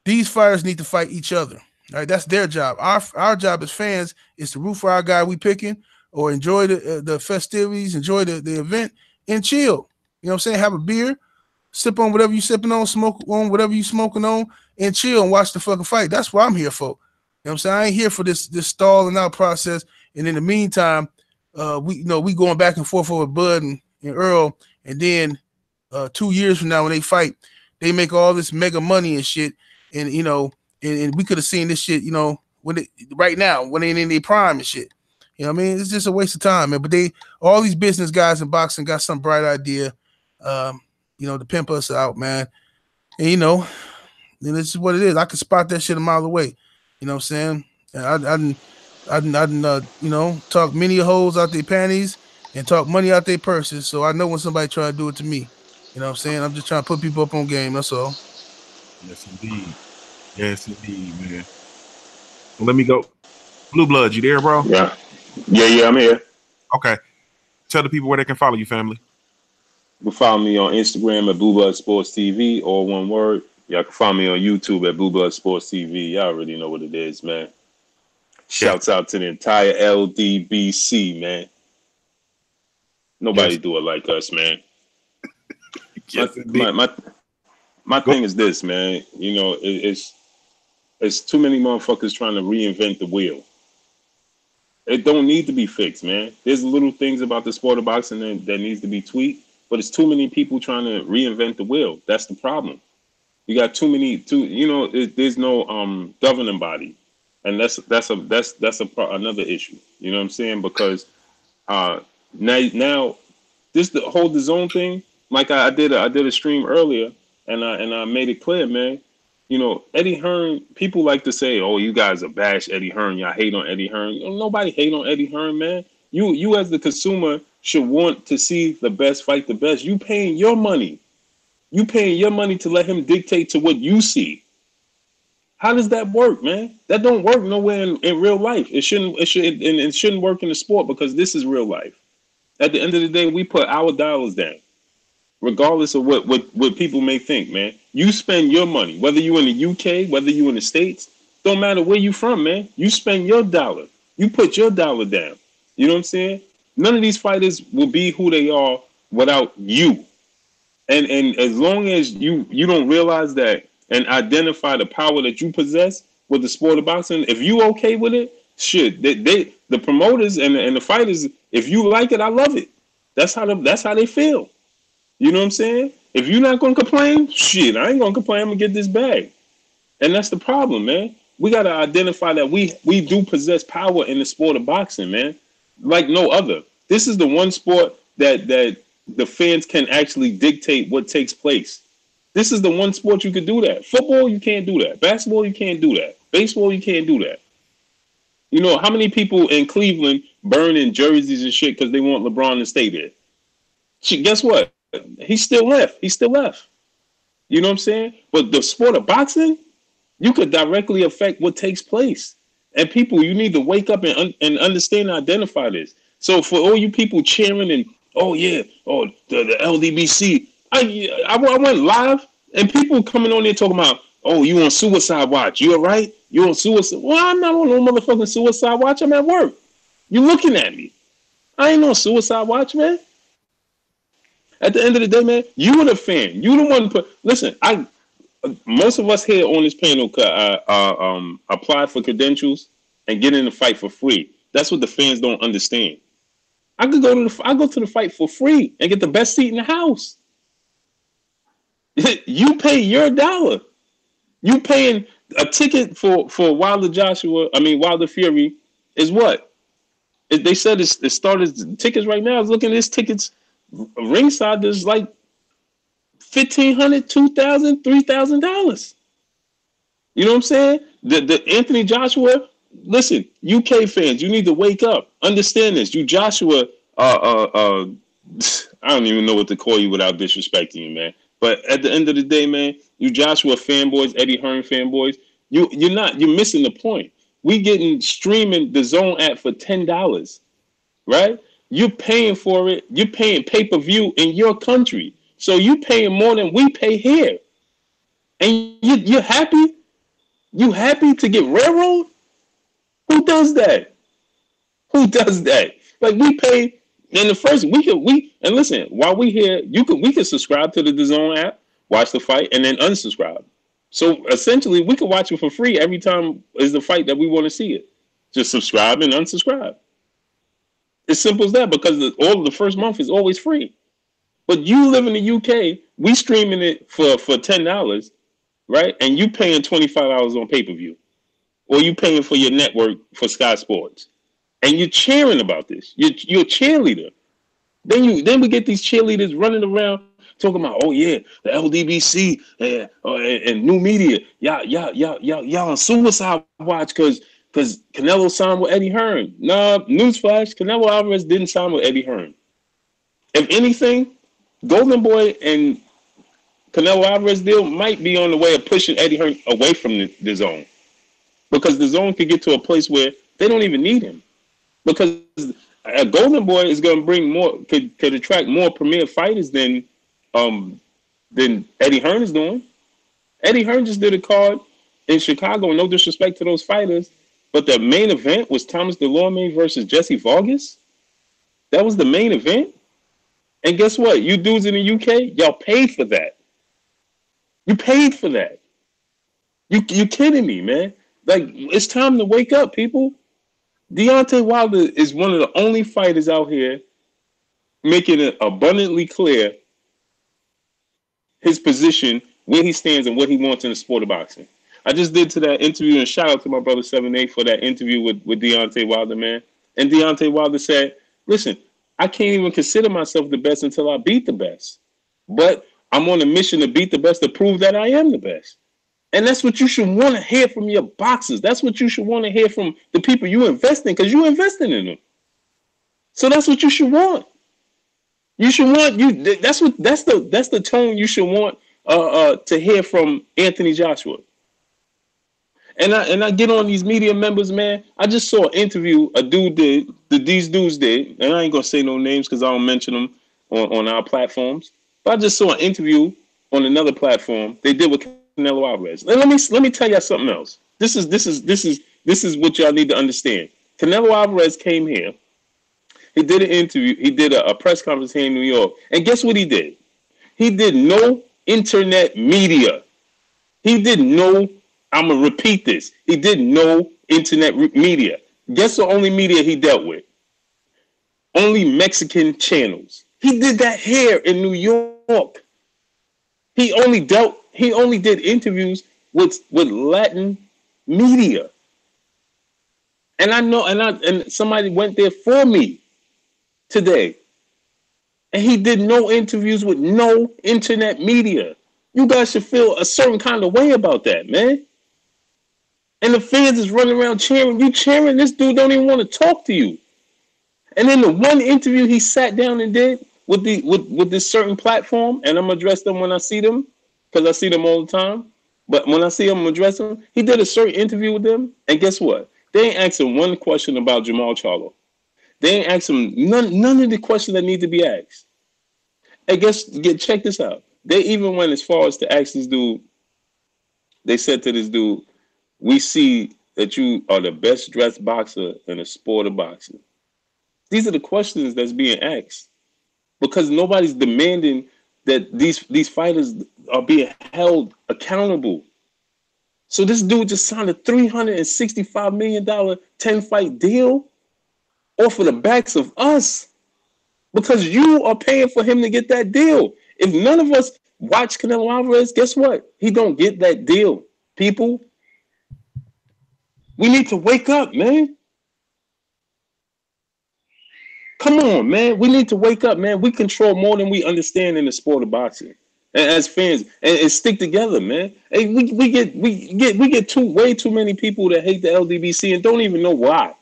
these fighters need to fight each other. All right, that's their job. Our job as fans is to root for our guy we picking, or enjoy the festivities, enjoy the event, and chill. You know what I'm saying? Have a beer, sip on whatever you sipping on, smoke on whatever you smoking on, and chill and watch the fucking fight. That's what I'm here for. You know what I'm saying? I ain't here for this stalling out process. And in the meantime, we going back and forth over Bud and Earl, and then 2 years from now when they fight, they make all this mega money and shit, and and we could have seen this shit, right now when they in their prime and shit. You know what I mean? It's just a waste of time, man. But all these business guys in boxing got some bright idea, to pimp us out, man. And and this is what it is. I can spot that shit a mile away. You know what I'm saying? And I didn't talk many hoes out their panties and talk money out their purses. So I know when somebody try to do it to me. You know what I'm saying? I'm just trying to put people up on game. That's all. Yes, indeed. Yes, indeed, man. Well, let me go. Blue Blood, you there, bro? Yeah, I'm here. Okay. Tell the people where they can follow you, family. You can follow me on Instagram at Blue Blood Sports TV, all one word. Y'all can follow me on YouTube at Blue Blood Sports TV. Y'all already know what it is, man. Shouts out to the entire LDBC, man. Nobody do it like us, man. Yes, my thing is this, man. It's too many motherfuckers trying to reinvent the wheel. It don't need to be fixed, man. There's little things about the sport of boxing that needs to be tweaked, but it's too many people trying to reinvent the wheel. That's the problem. You got there's no governing body, and that's another issue. You know what I'm saying? Because now this the whole DAZN thing. Like I did a stream earlier, and I made it clear, man. Eddie Hearn, people like to say, "Oh, you guys are bash Eddie Hearn. Y'all hate on Eddie Hearn." Nobody hate on Eddie Hearn, man. You as the consumer should want to see the best fight the best. You paying your money. You paying your money to let him dictate to what you see. How does that work, man? That don't work nowhere in real life. It shouldn't work in the sport, because this is real life. At the end of the day, we put our dollars down, regardless of what people may think, man. You spend your money, whether you in the UK, whether you in the States, don't matter where you from, man. You spend your dollar. You put your dollar down. You know what I'm saying? None of these fighters will be who they are without you. And as long as you don't realize that and identify the power that you possess with the sport of boxing, if you okay with it, shit, the promoters and the fighters, if you like it, I love it. That's how they feel. You know what I'm saying? If you're not gonna complain, shit, I ain't gonna complain. I'm gonna get this bag. And that's the problem, man. We gotta identify that we do possess power in the sport of boxing, man, like no other. This is the one sport that the fans can actually dictate what takes place. This is the one sport you could do that. Football, you can't do that. Basketball, you can't do that. Baseball, you can't do that. You know how many people in Cleveland burning jerseys and shit because they want LeBron to stay there? Shit, guess what? He still left. You know what I'm saying? But the sport of boxing, you could directly affect what takes place. And people, you need to wake up and understand and identify this. So for all you people cheering and, the LDBC, I went live and people coming on there talking about, oh, you on suicide watch. You all right? You on suicide? Well, I'm not on no motherfucking suicide watch. I'm at work. You looking at me. I ain't on suicide watch, man. At the end of the day, man, you the fan. You the one put. Listen, most of us here on this panel apply for credentials and get in the fight for free. That's what the fans don't understand. I go to the fight for free and get the best seat in the house. You pay your dollar. You paying a ticket for Wilder Fury is what? They said it started tickets right now. I was looking at this tickets ringside. There's like $1,500, $2,000, $3,000. You know what I'm saying? The Anthony Joshua. Listen, UK fans, you need to wake up. Understand this. You Joshua. I don't even know what to call you without disrespecting you, man. But at the end of the day, man, you Joshua fanboys, Eddie Hearn fanboys, you're missing the point. We getting streaming the DAZN app for $10, right? You're paying for it. You're paying pay-per-view in your country. So you paying more than we pay here. And you're happy? You happy to get railroad? Who does that? Who does that? Like we pay in the first we and listen, while we here, we can subscribe to the DAZN app, watch the fight, and then unsubscribe. So essentially we can watch it for free every time is the fight that we want to see it. Just subscribe and unsubscribe. It's simple as that because all of the first month is always free. But you live in the UK, we streaming it for $10, right? And you paying $25 on pay-per-view. Or you paying for your network for Sky Sports. And you're cheering about this. You're a cheerleader. Then we get these cheerleaders running around talking about, oh yeah, the LDBC and new media. Y'all on suicide watch because Canelo signed with Eddie Hearn. Nah, newsflash, Canelo Alvarez didn't sign with Eddie Hearn. If anything, Golden Boy and Canelo Alvarez deal might be on the way of pushing Eddie Hearn away from the zone. Because the zone could get to a place where they don't even need him. Because a Golden Boy is going to bring more, could attract more premier fighters than Eddie Hearn is doing. Eddie Hearn just did a card in Chicago, no disrespect to those fighters, but the main event was Thomas Delorme versus Jesse Vargas. That was the main event. And guess what? You dudes in the UK, y'all paid for that. You paid for that. You kidding me, man? Like, it's time to wake up, people. Deontay Wilder is one of the only fighters out here making it abundantly clear his position, where he stands, and what he wants in the sport of boxing. I just did to that interview, and shout out to my brother 7-8 for that interview with Deontay Wilder, man. And Deontay Wilder said, listen, I can't even consider myself the best until I beat the best. But I'm on a mission to beat the best to prove that I am the best. And that's what you should want to hear from your boxers. That's what you should want to hear from the people you invest in, because you're investing in them. So that's what you should want. You should want that's the tone you should want to hear from Anthony Joshua. And I get on these media members, man. I just saw an interview a dude did, these dudes did, and I ain't gonna say no names because I don't mention them on our platforms. But I just saw an interview on another platform they did with Canelo Alvarez. And let me tell y'all something else. This is what y'all need to understand. Canelo Alvarez came here. He did an interview. He did a press conference here in New York. And guess what he did? He did no internet media. He did no, I'm going to repeat this. He did no internet media. Guess the only media he dealt with? Only Mexican channels. He did that here in New York. He only did interviews with Latin media. And I know, and somebody went there for me today. And he did no interviews with no internet media. You guys should feel a certain kind of way about that, man. And the fans is running around cheering. You cheering, this dude don't even want to talk to you. And then the one interview he sat down and did with this certain platform, and I'm gonna address them when I see them, because I see them all the time. But when I see them, I'm gonna address them. He did a certain interview with them, and guess what? They ain't asked him one question about Jamal Charlo. They ain't asked him none of the questions that need to be asked. And check this out. They even went as far as to ask this dude. They said to this dude, "We see that you are the best dressed boxer in the sport of boxing." These are the questions that's being asked because nobody's demanding that these fighters are being held accountable. So this dude just signed a $365 million 10-fight deal off of the backs of us because you are paying for him to get that deal. If none of us watch Canelo Alvarez, guess what? He don't get that deal. People, we need to wake up, man. Come on, man. We need to wake up, man. We control more than we understand in the sport of boxing. And as fans, and stick together, man. Hey, we get way too many people that hate the LDBC and don't even know why.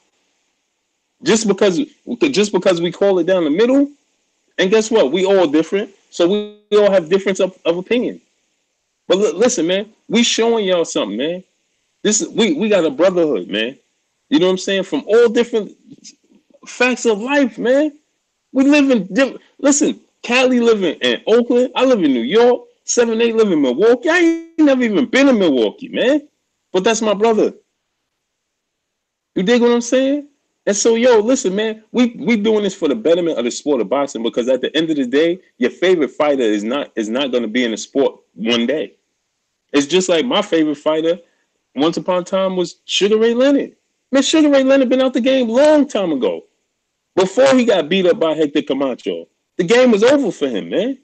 Just because we call it down the middle, and guess what? We all different, so we all have difference of opinion. But listen, man, we showing y'all something, man. We got a brotherhood, man. You know what I'm saying? From all different facts of life, man. We live in listen, Cali living in Oakland. I live in New York. 7-8 live in Milwaukee. I ain't never even been in Milwaukee, man. But that's my brother. You dig what I'm saying? And so, yo, listen, man, we doing this for the betterment of the sport of boxing, because at the end of the day, your favorite fighter is not going to be in the sport one day. It's just like my favorite fighter once upon a time was Sugar Ray Leonard. Man, Sugar Ray Leonard been out the game long time ago. Before he got beat up by Hector Camacho. The game was over for him, man.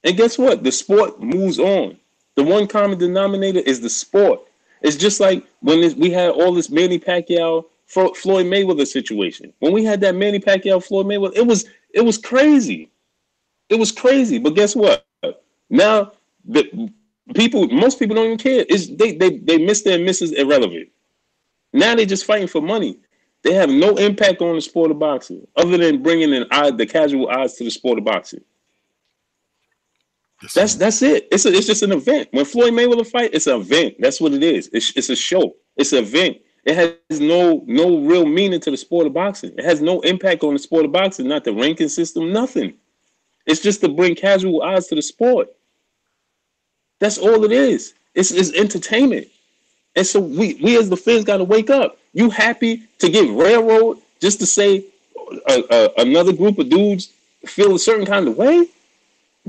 And guess what? The sport moves on. The one common denominator is the sport. It's just like when we had all this Manny Pacquiao, Floyd Mayweather situation. When we had that Manny Pacquiao, Floyd Mayweather, it was crazy. It was crazy. But guess what? Now most people don't even care. They miss their misses irrelevant. Now they're just fighting for money. They have no impact on the sport of boxing, other than bringing in the casual eyes to the sport of boxing. That's it. It's just an event. When Floyd Mayweather fight, it's an event. That's what it is. It's a show. It's an event. It has no real meaning to the sport of boxing. It has no impact on the sport of boxing, not the ranking system, nothing. It's just to bring casual eyes to the sport. That's all it is. It's entertainment. And so we as the fans got to wake up. You happy to get railroad just to say another group of dudes feel a certain kind of way?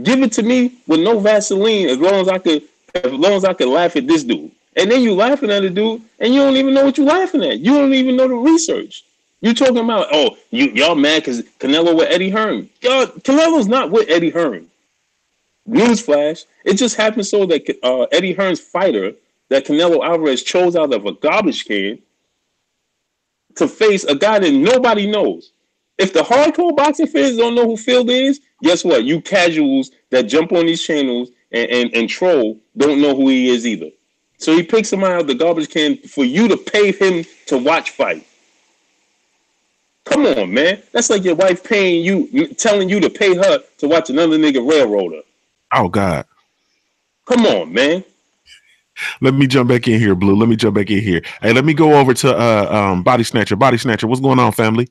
Give it to me with no Vaseline, as long as I could laugh at this dude. And then you laughing at a dude, and you don't even know what you're laughing at. You don't even know the research. You talking about, y'all mad because Canelo with Eddie Hearn. Canelo's not with Eddie Hearn. Newsflash. It just happened so that Eddie Hearn's fighter that Canelo Alvarez chose out of a garbage can to face a guy that nobody knows. If the hardcore boxing fans don't know who Phil is, guess what? You casuals that jump on these channels and troll don't know who he is either. So he picks him out of the garbage can for you to pay him to watch fight. Come on, man. That's like your wife telling you to pay her to watch another nigga railroader. Oh, God. Come on, man. Let me jump back in here, Blue. Let me jump back in here. Hey, let me go over to Body Snatcher. Body Snatcher, what's going on, family?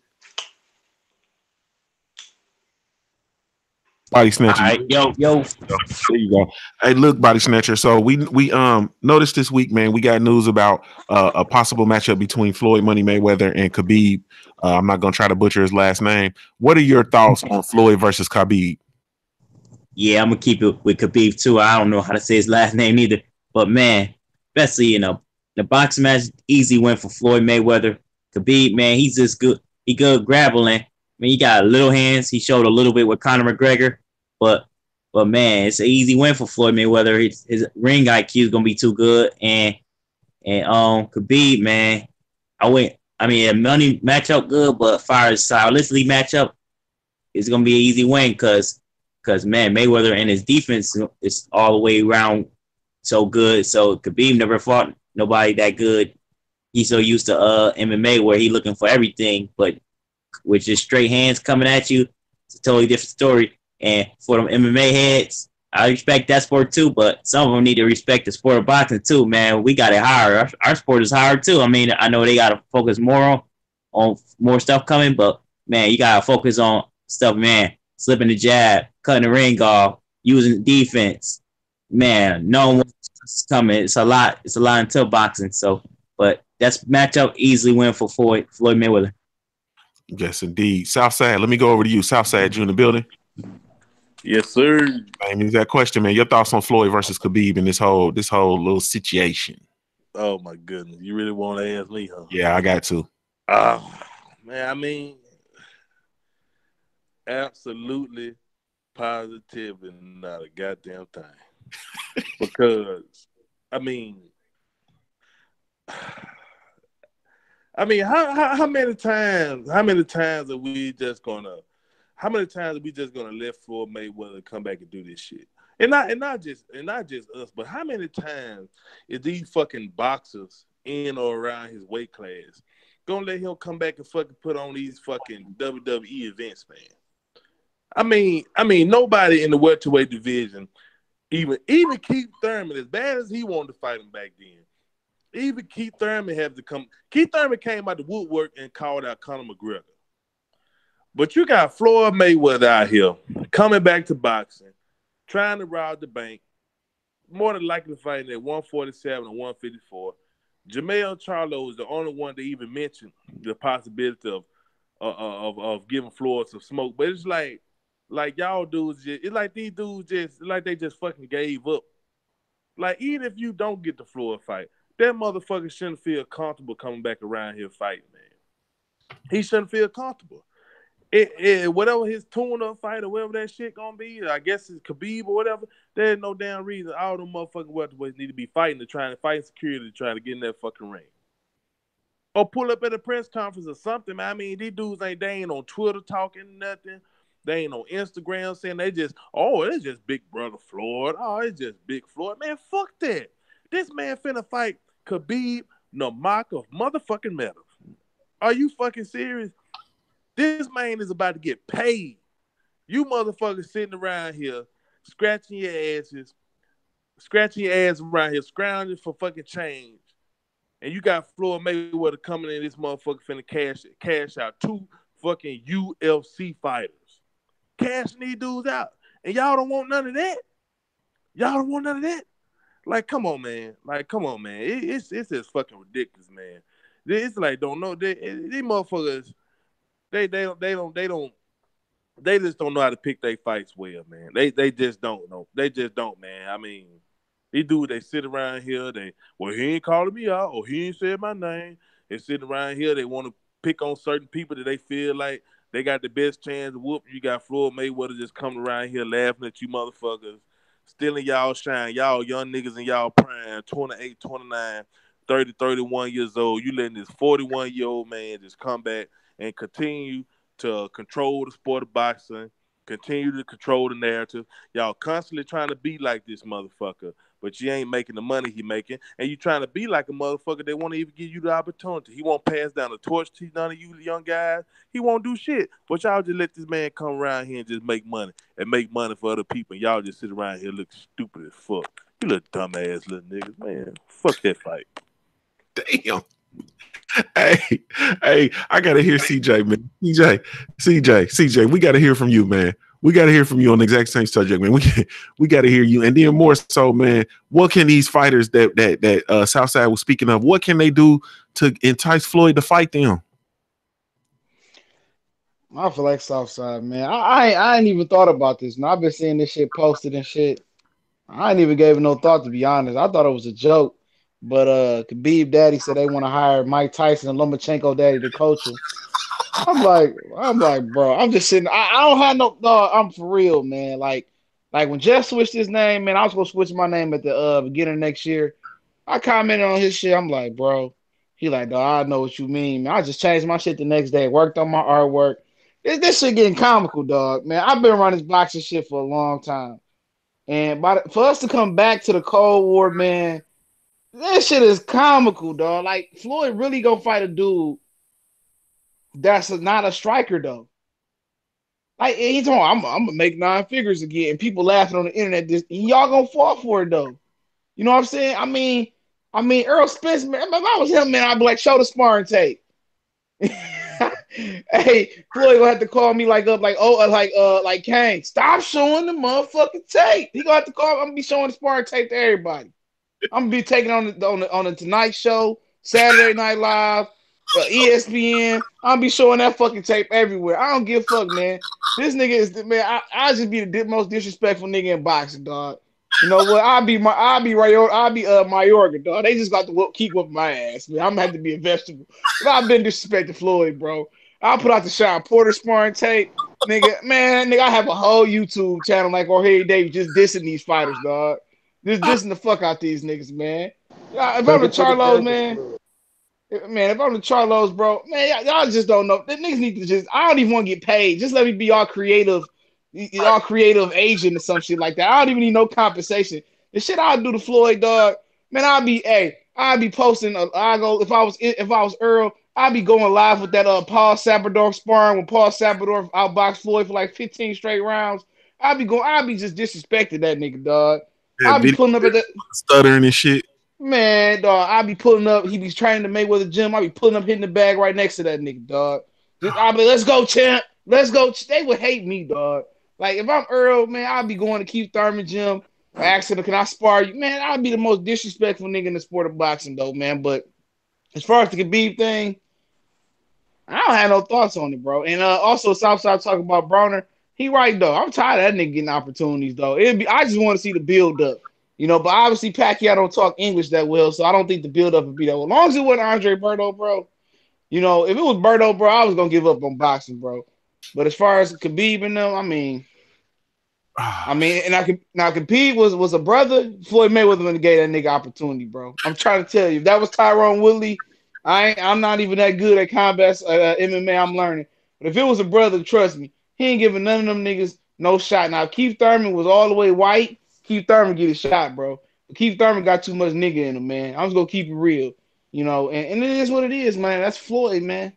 Body Snatcher. All right, yo. There you go. Hey, look, Body Snatcher. So we noticed this week, man, we got news about a possible matchup between Floyd Money Mayweather and Khabib. I'm not gonna try to butcher his last name. What are your thoughts on Floyd versus Khabib? Yeah, I'm gonna keep it with Khabib too. I don't know how to say his last name either, but man, especially the boxing match, easy win for Floyd Mayweather. Khabib, man, he's just good. He good grappling. I mean, he got little hands. He showed a little bit with Conor McGregor, but man, it's an easy win for Floyd Mayweather. His ring IQ is gonna be too good, and Khabib, man, the money matchup good, but far as stylistically matchup, it's gonna be an easy win because man, Mayweather and his defense is all the way around so good. So Khabib never fought nobody that good. He's so used to MMA where he looking for everything, but with just straight hands coming at you, it's a totally different story. And for them MMA heads, I respect that sport too, but some of them need to respect the sport of boxing too, man. We got it hard. Our sport is hard too. I mean, I know they got to focus more on more stuff coming, but man, you got to focus on stuff, man. Slipping the jab, cutting the ring off, using defense. Man, knowing what's coming. It's a lot until boxing. So, but that's matchup easily win for Floyd Mayweather. Yes, indeed. Southside, let me go over to you. Southside, you in the building? Yes, sir. I mean, that question, man. Your thoughts on Floyd versus Khabib and this whole little situation? Oh my goodness, you really want to ask me, huh? Yeah, I got to. Man, I mean, absolutely, positive, and not a goddamn thing. Because, I mean, how many times are we just gonna let Floyd Mayweather come back and do this shit? And not just us, but how many times is these fucking boxers in or around his weight class gonna let him come back and fucking put on these fucking WWE events, man? I mean, nobody in the welterweight division, even Keith Thurman, as bad as he wanted to fight him back then, even Keith Thurman had to come. Keith Thurman came out the woodwork and called out Conor McGregor. But you got Floyd Mayweather out here coming back to boxing, trying to rob the bank, more than likely fighting at 147 or 154. Jermell Charlo is the only one that even mentioned the possibility of giving Floyd some smoke. But it's like y'all dudes, it's like these dudes they just fucking gave up. Like, even if you don't get the Floyd fight, that motherfucker shouldn't feel comfortable coming back around here fighting, man. He shouldn't feel comfortable. Whatever his tune-up fight or whatever that shit gonna be, I guess it's Khabib or whatever, there's no damn reason all them motherfucking welterweights need to be fighting security to try to get in that fucking ring. Or pull up at a press conference or something. I mean, these dudes they ain't on Twitter talking nothing. They ain't on Instagram saying it's just Big Brother Floyd. Oh, it's just Big Floyd. Man, fuck that. This man finna fight Khabib Nurmagomedov motherfucking Medov. Are you fucking serious? This man is about to get paid. You motherfuckers sitting around here scratching your ass around here, scrounging for fucking change. And you got Floyd Mayweather coming in, this motherfucker finna cash out 2 fucking UFC fighters. Cashing these dudes out. And y'all don't want none of that? Y'all don't want none of that? Like, come on, man. It's just fucking ridiculous, man. It's like, don't know. These motherfuckers, they just don't know how to pick their fights well, man. They just don't know. They just don't, man. I mean, these dudes, they sit around here, he ain't calling me out, or he ain't said my name. They sit around here, they want to pick on certain people that they feel like they got the best chance of whooping. You got Floyd Mayweather just coming around here laughing at you motherfuckers, stealing y'all shine. Y'all young niggas in y'all prime, 28, 29, 30, 31 years old. You letting this 41-year-old man just come back and continue to control the sport of boxing, continue to control the narrative. Y'all constantly trying to be like this motherfucker, but you ain't making the money he making, and you trying to be like a motherfucker that won't even give you the opportunity. He won't pass down the torch to none of you young guys. He won't do shit. But y'all just let this man come around here and just make money for other people, and y'all just sit around here look stupid as fuck. You little dumbass little niggas, man. Fuck that fight. Damn. Hey, I gotta hear CJ, man. CJ, we gotta hear from you, man. We gotta hear from you on the exact same subject, man. We gotta hear you, and then more so, man. What can these fighters that Southside was speaking of? What can they do to entice Floyd to fight them? I feel like Southside, man. I ain't even thought about this. Now I've been seeing this shit posted and shit. I ain't even gave it no thought, to be honest. I thought it was a joke. But Khabib daddy said they want to hire Mike Tyson and Lomachenko daddy to coach him. I'm like, bro, I'm just sitting. I don't have no dog. I'm for real, man. Like when Jeff switched his name, man, I was gonna switch my name at the beginning of next year. I commented on his shit. I'm like, bro. He like, dog, I know what you mean, man. I just changed my shit the next day. Worked on my artwork. This shit getting comical, dog. Man, I've been running this boxing shit for a long time, and for us to come back to the Cold War, man. That shit is comical, dog. Like, Floyd really gonna fight a dude that's not a striker, though. Like, he's talking, I'm gonna make 9 figures again. And people laughing on the internet. Y'all gonna fall for it, though. You know what I'm saying? I mean, Earl Spence, man, if I was him, man, I'd be like, show the sparring tape. Hey, Floyd gonna have to call me like Kane. Stop showing the motherfucking tape. He gonna have to call. I'm gonna be showing the sparring tape to everybody. I'm gonna be taking on the Tonight Show, Saturday Night Live, ESPN. I'm gonna be showing that fucking tape everywhere. I don't give a fuck, man. This nigga is man. I just be the most disrespectful nigga in boxing, dog. You know what? I'll be Mayorga, dog. They just got to keep whooping my ass, man. I'm gonna have to be a vegetable. But I've been disrespecting Floyd, bro. I'll put out the Sean Porter sparring tape, nigga. Man, nigga, I have a whole YouTube channel like Jorge Davis just dissing these fighters, dog. Just dissing the fuck out these niggas, man. If I'm the Charlos, man, if I'm the Charlos, bro, man, y'all just don't know. The niggas need to just. I don't even want to get paid. Just let me be all creative agent or some shit like that. I don't even need no compensation. The shit I'll do to Floyd, dog, man, I'll be posting. I go if I was Earl, I'd be going live with that Paul Sabador sparring when Paul Sabador outboxed Floyd for like 15 straight rounds. I'd be just disrespecting that nigga, dog. I'll be pulling up at the stuttering and shit. Man, dog, I'll be pulling up. He be training to Mayweather gym. I'll be pulling up, hitting the bag right next to that nigga, dog. I'll be, let's go, champ. Let's go. They would hate me, dog. Like, if I'm Earl, man, I'll be going to Keith Thurman gym, asking him, can I spar you? Man, I'll be the most disrespectful nigga in the sport of boxing, though, man. But as far as the Khabib thing, I don't have no thoughts on it, bro. And also Southside talking about Broner. He right though. I'm tired of that nigga getting opportunities though. I just want to see the build up, But obviously Pacquiao don't talk English that well, so I don't think the build up would be that well. As long as it wasn't Andre Berto, bro. If it was Berto, bro, I was gonna give up on boxing, bro. But as far as Khabib and them, now Khabib was a brother. Floyd Mayweather when gave that nigga opportunity, bro. I'm trying to tell you, if that was Tyrone Woodley, I'm not even that good at combat MMA. I'm learning, but if it was a brother, trust me, he ain't giving none of them niggas no shot. Now, if Keith Thurman was all the way white, Keith Thurman get a shot, bro. But Keith Thurman got too much nigga in him, man. I'm just gonna keep it real, And it is what it is, man. That's Floyd, man.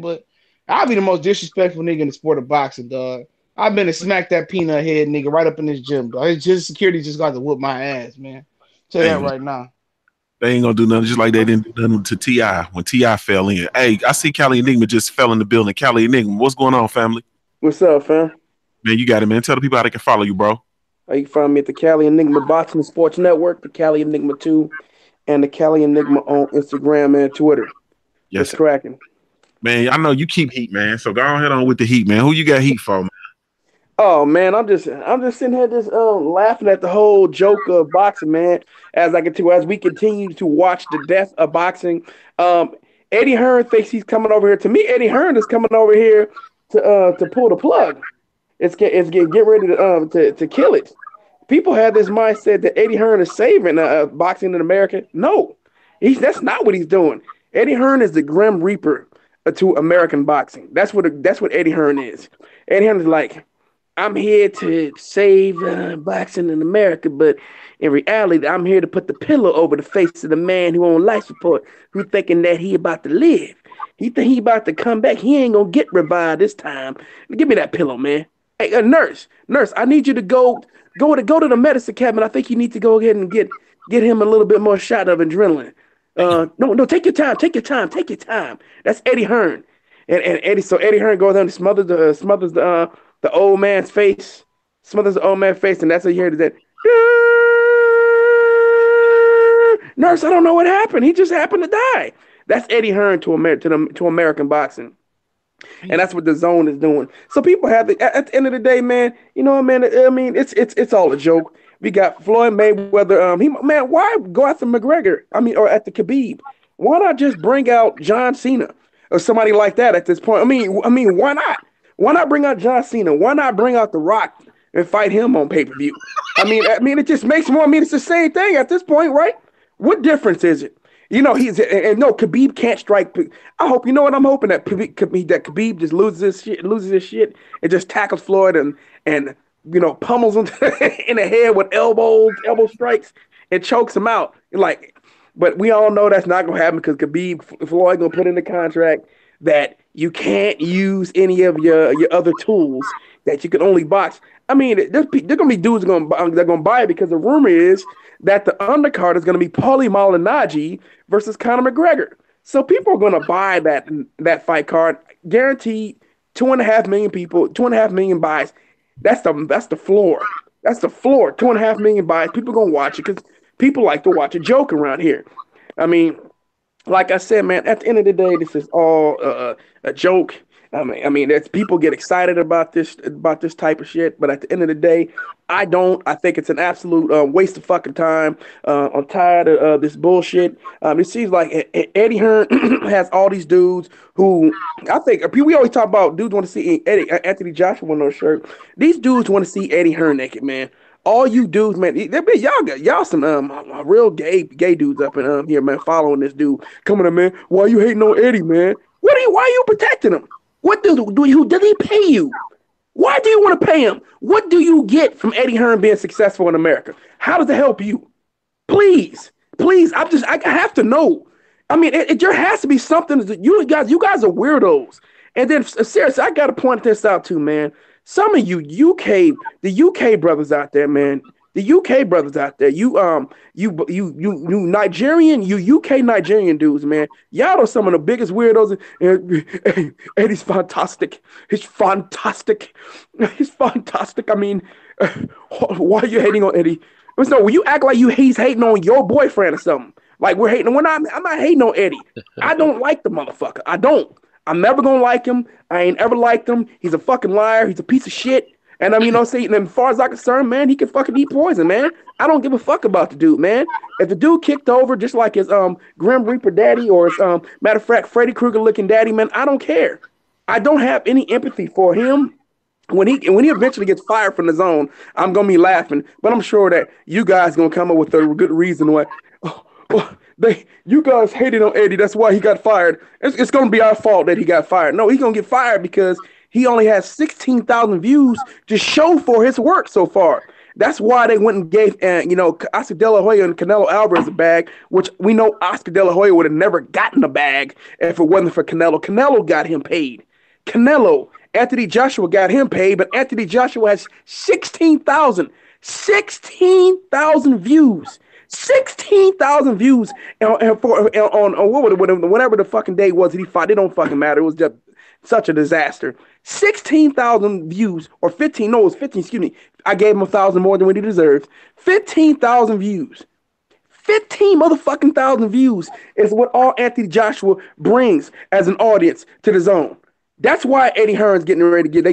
But I'll be the most disrespectful nigga in the sport of boxing, dog. I've been to smack that peanut head nigga right up in this gym, dog. It's just security just got to whoop my ass, man. Tell you that right now. They ain't gonna do nothing, just like they didn't do nothing to T.I. when T.I. fell in. Hey, I see Cali Enigma just fell in the building. Cali Enigma, what's going on, family? What's up, fam? Man, you got it, man. Tell the people how they can follow you, bro. You can find me at the Cali Enigma Boxing and Sports Network, the Cali Enigma 2, and the Cali Enigma on Instagram and Twitter. Yes, it's cracking. Man, I know you keep heat, man. So go ahead on with the heat, man. Who you got heat for, man? Oh man, I'm just sitting here just laughing at the whole joke of boxing, man. As we continue to watch the death of boxing, Eddie Hearn thinks he's coming over here. To me, Eddie Hearn is coming over here to pull the plug. It's get ready to kill it. People have this mindset that Eddie Hearn is saving boxing in America. No, that's not what he's doing. Eddie Hearn is the Grim Reaper to American boxing. That's what Eddie Hearn is. Eddie Hearn is like, I'm here to save boxing in America, but in reality, I'm here to put the pillow over the face of the man who on life support, who thinking that he about to live. He think he about to come back. He ain't gonna get revived this time. Give me that pillow, man. Hey, nurse, I need you to go to the medicine cabinet. I think you need to go ahead and get him a little bit more shot of adrenaline. No, take your time. That's Eddie Hearn, and Eddie Hearn goes down and smothers the old man's face, and that's what you hear that. Nurse, I don't know what happened. He just happened to die. That's Eddie Hearn to American boxing, and that's what the zone is doing. So people have at the end of the day, man. It's all a joke. We got Floyd Mayweather. Why go after McGregor? Or at the Khabib? Why not just bring out John Cena or somebody like that at this point? Why not? Why not bring out John Cena? Why not bring out The Rock and fight him on pay-per-view? It just makes more. It's the same thing at this point, right? What difference is it? Khabib can't strike. I hope, I'm hoping that Khabib just loses his shit and just tackles Floyd and pummels him in the head with elbow strikes and chokes him out. But we all know that's not gonna happen because Floyd gonna put in the contract that you can't use any of your other tools, that you can only box. There's gonna be dudes that are gonna buy it because the rumor is that the undercard is gonna be Paulie Malignaggi versus Conor McGregor. So people are gonna buy that fight card, guaranteed 2.5 million people, 2.5 million buys. That's the floor. That's the floor. 2.5 million buys. People are gonna watch it because people like to watch a joke around here. Like I said, man, at the end of the day, this is all a joke. That's people get excited about this type of shit, but at the end of the day, I don't. I think it's an absolute waste of fucking time. I'm tired of this bullshit. It seems like Eddie Hearn has all these dudes who I think we always talk about dudes want to see Anthony Joshua with no shirt. These dudes want to see Eddie Hearn naked, man. All you dudes, man, y'all some real gay dudes up in here, man, following this dude. Coming up, man. Why you hating on Eddie, man? Why are you protecting him? What does he pay you? Why do you want to pay him? What do you get from Eddie Hearn being successful in America? How does it help you? Please, I have to know. There has to be something. You guys are weirdos. And then seriously, I got to point this out too, man. Some of the UK brothers out there, man. The UK brothers out there, you Nigerian, you UK Nigerian dudes, man. Y'all are some of the biggest weirdos. Eddie's fantastic. He's fantastic. Why are you hating on Eddie? No, when you act like he's hating on your boyfriend or something. Like we're hating. I'm not hating on Eddie. I don't like the motherfucker. I don't. I'm never gonna like him. I ain't ever liked him. He's a fucking liar. He's a piece of shit. And I mean, saying as far as I'm concerned, man, he can fucking eat poison, man. I don't give a fuck about the dude, man. If the dude kicked over just like his Grim Reaper daddy or his matter of fact Freddy Krueger looking daddy, man, I don't care. I don't have any empathy for him. When he eventually gets fired from the zone, I'm gonna be laughing. But I'm sure that you guys gonna come up with a good reason why. You guys hated on Eddie. That's why he got fired. It's gonna be our fault that he got fired. No, he's gonna get fired because he only has 16,000 views to show for his work so far. That's why they went and gave Oscar De La Hoya and Canelo Alvarez a bag, which we know Oscar De La Hoya would have never gotten a bag if it wasn't for Canelo. Canelo got him paid. Anthony Joshua got him paid, but Anthony Joshua has 16,000 views. 16,000 views on whatever the fucking day was that he fought. It don't fucking matter. It was just such a disaster. 16,000 views, or 15. No, it was 15. Excuse me. I gave him 1,000 more than what he deserved. 15,000 views. 15 motherfucking thousand views is what all Anthony Joshua brings as an audience to the zone. That's why Eddie Hearn's they're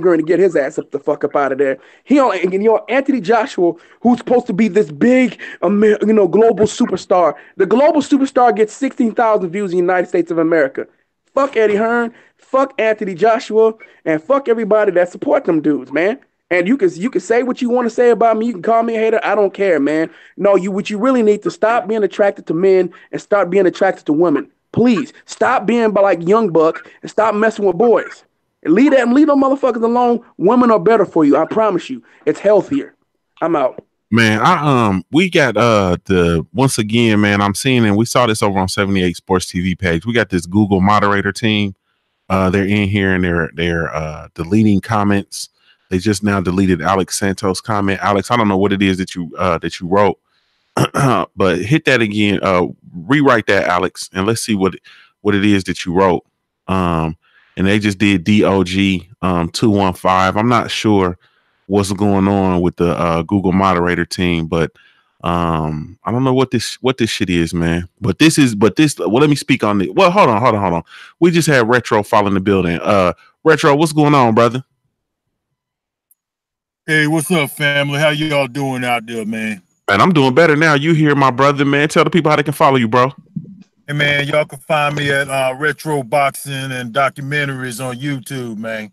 going to get his ass up the fuck up out of there. Anthony Joshua, who's supposed to be this big, global superstar. The global superstar gets 16,000 views in the United States of America. Fuck Eddie Hearn, fuck Anthony Joshua, and fuck everybody that support them dudes, man. And you can say what you want to say about me. You can call me a hater. I don't care, man. No, what you really need to stop being attracted to men and start being attracted to women. Please stop being like Young Buck and stop messing with boys. And leave them motherfuckers alone. Women are better for you. I promise you. It's healthier. I'm out. Man, we got once again, man, I'm seeing, and we saw this over on 78 Sports TV page. We got this Google moderator team. They're in here and they're deleting comments. They just now deleted Alex Santos' comment. Alex, I don't know what it is that you wrote. But hit that again, rewrite that, Alex, and let's see what it is that you wrote. And they just did DOG 215. I'm not sure what's going on with the Google moderator team, but I don't know what this shit is, man. But this well, let me speak on it. Well, hold on. We just had Retro fall in the building. Retro, what's going on, brother? Hey, what's up, family? How y'all doing out there, man? Man, I'm doing better now. You hear my brother, man. Tell the people how they can follow you, bro. Hey, man, y'all can find me at Retro Boxing and Documentaries on YouTube, man.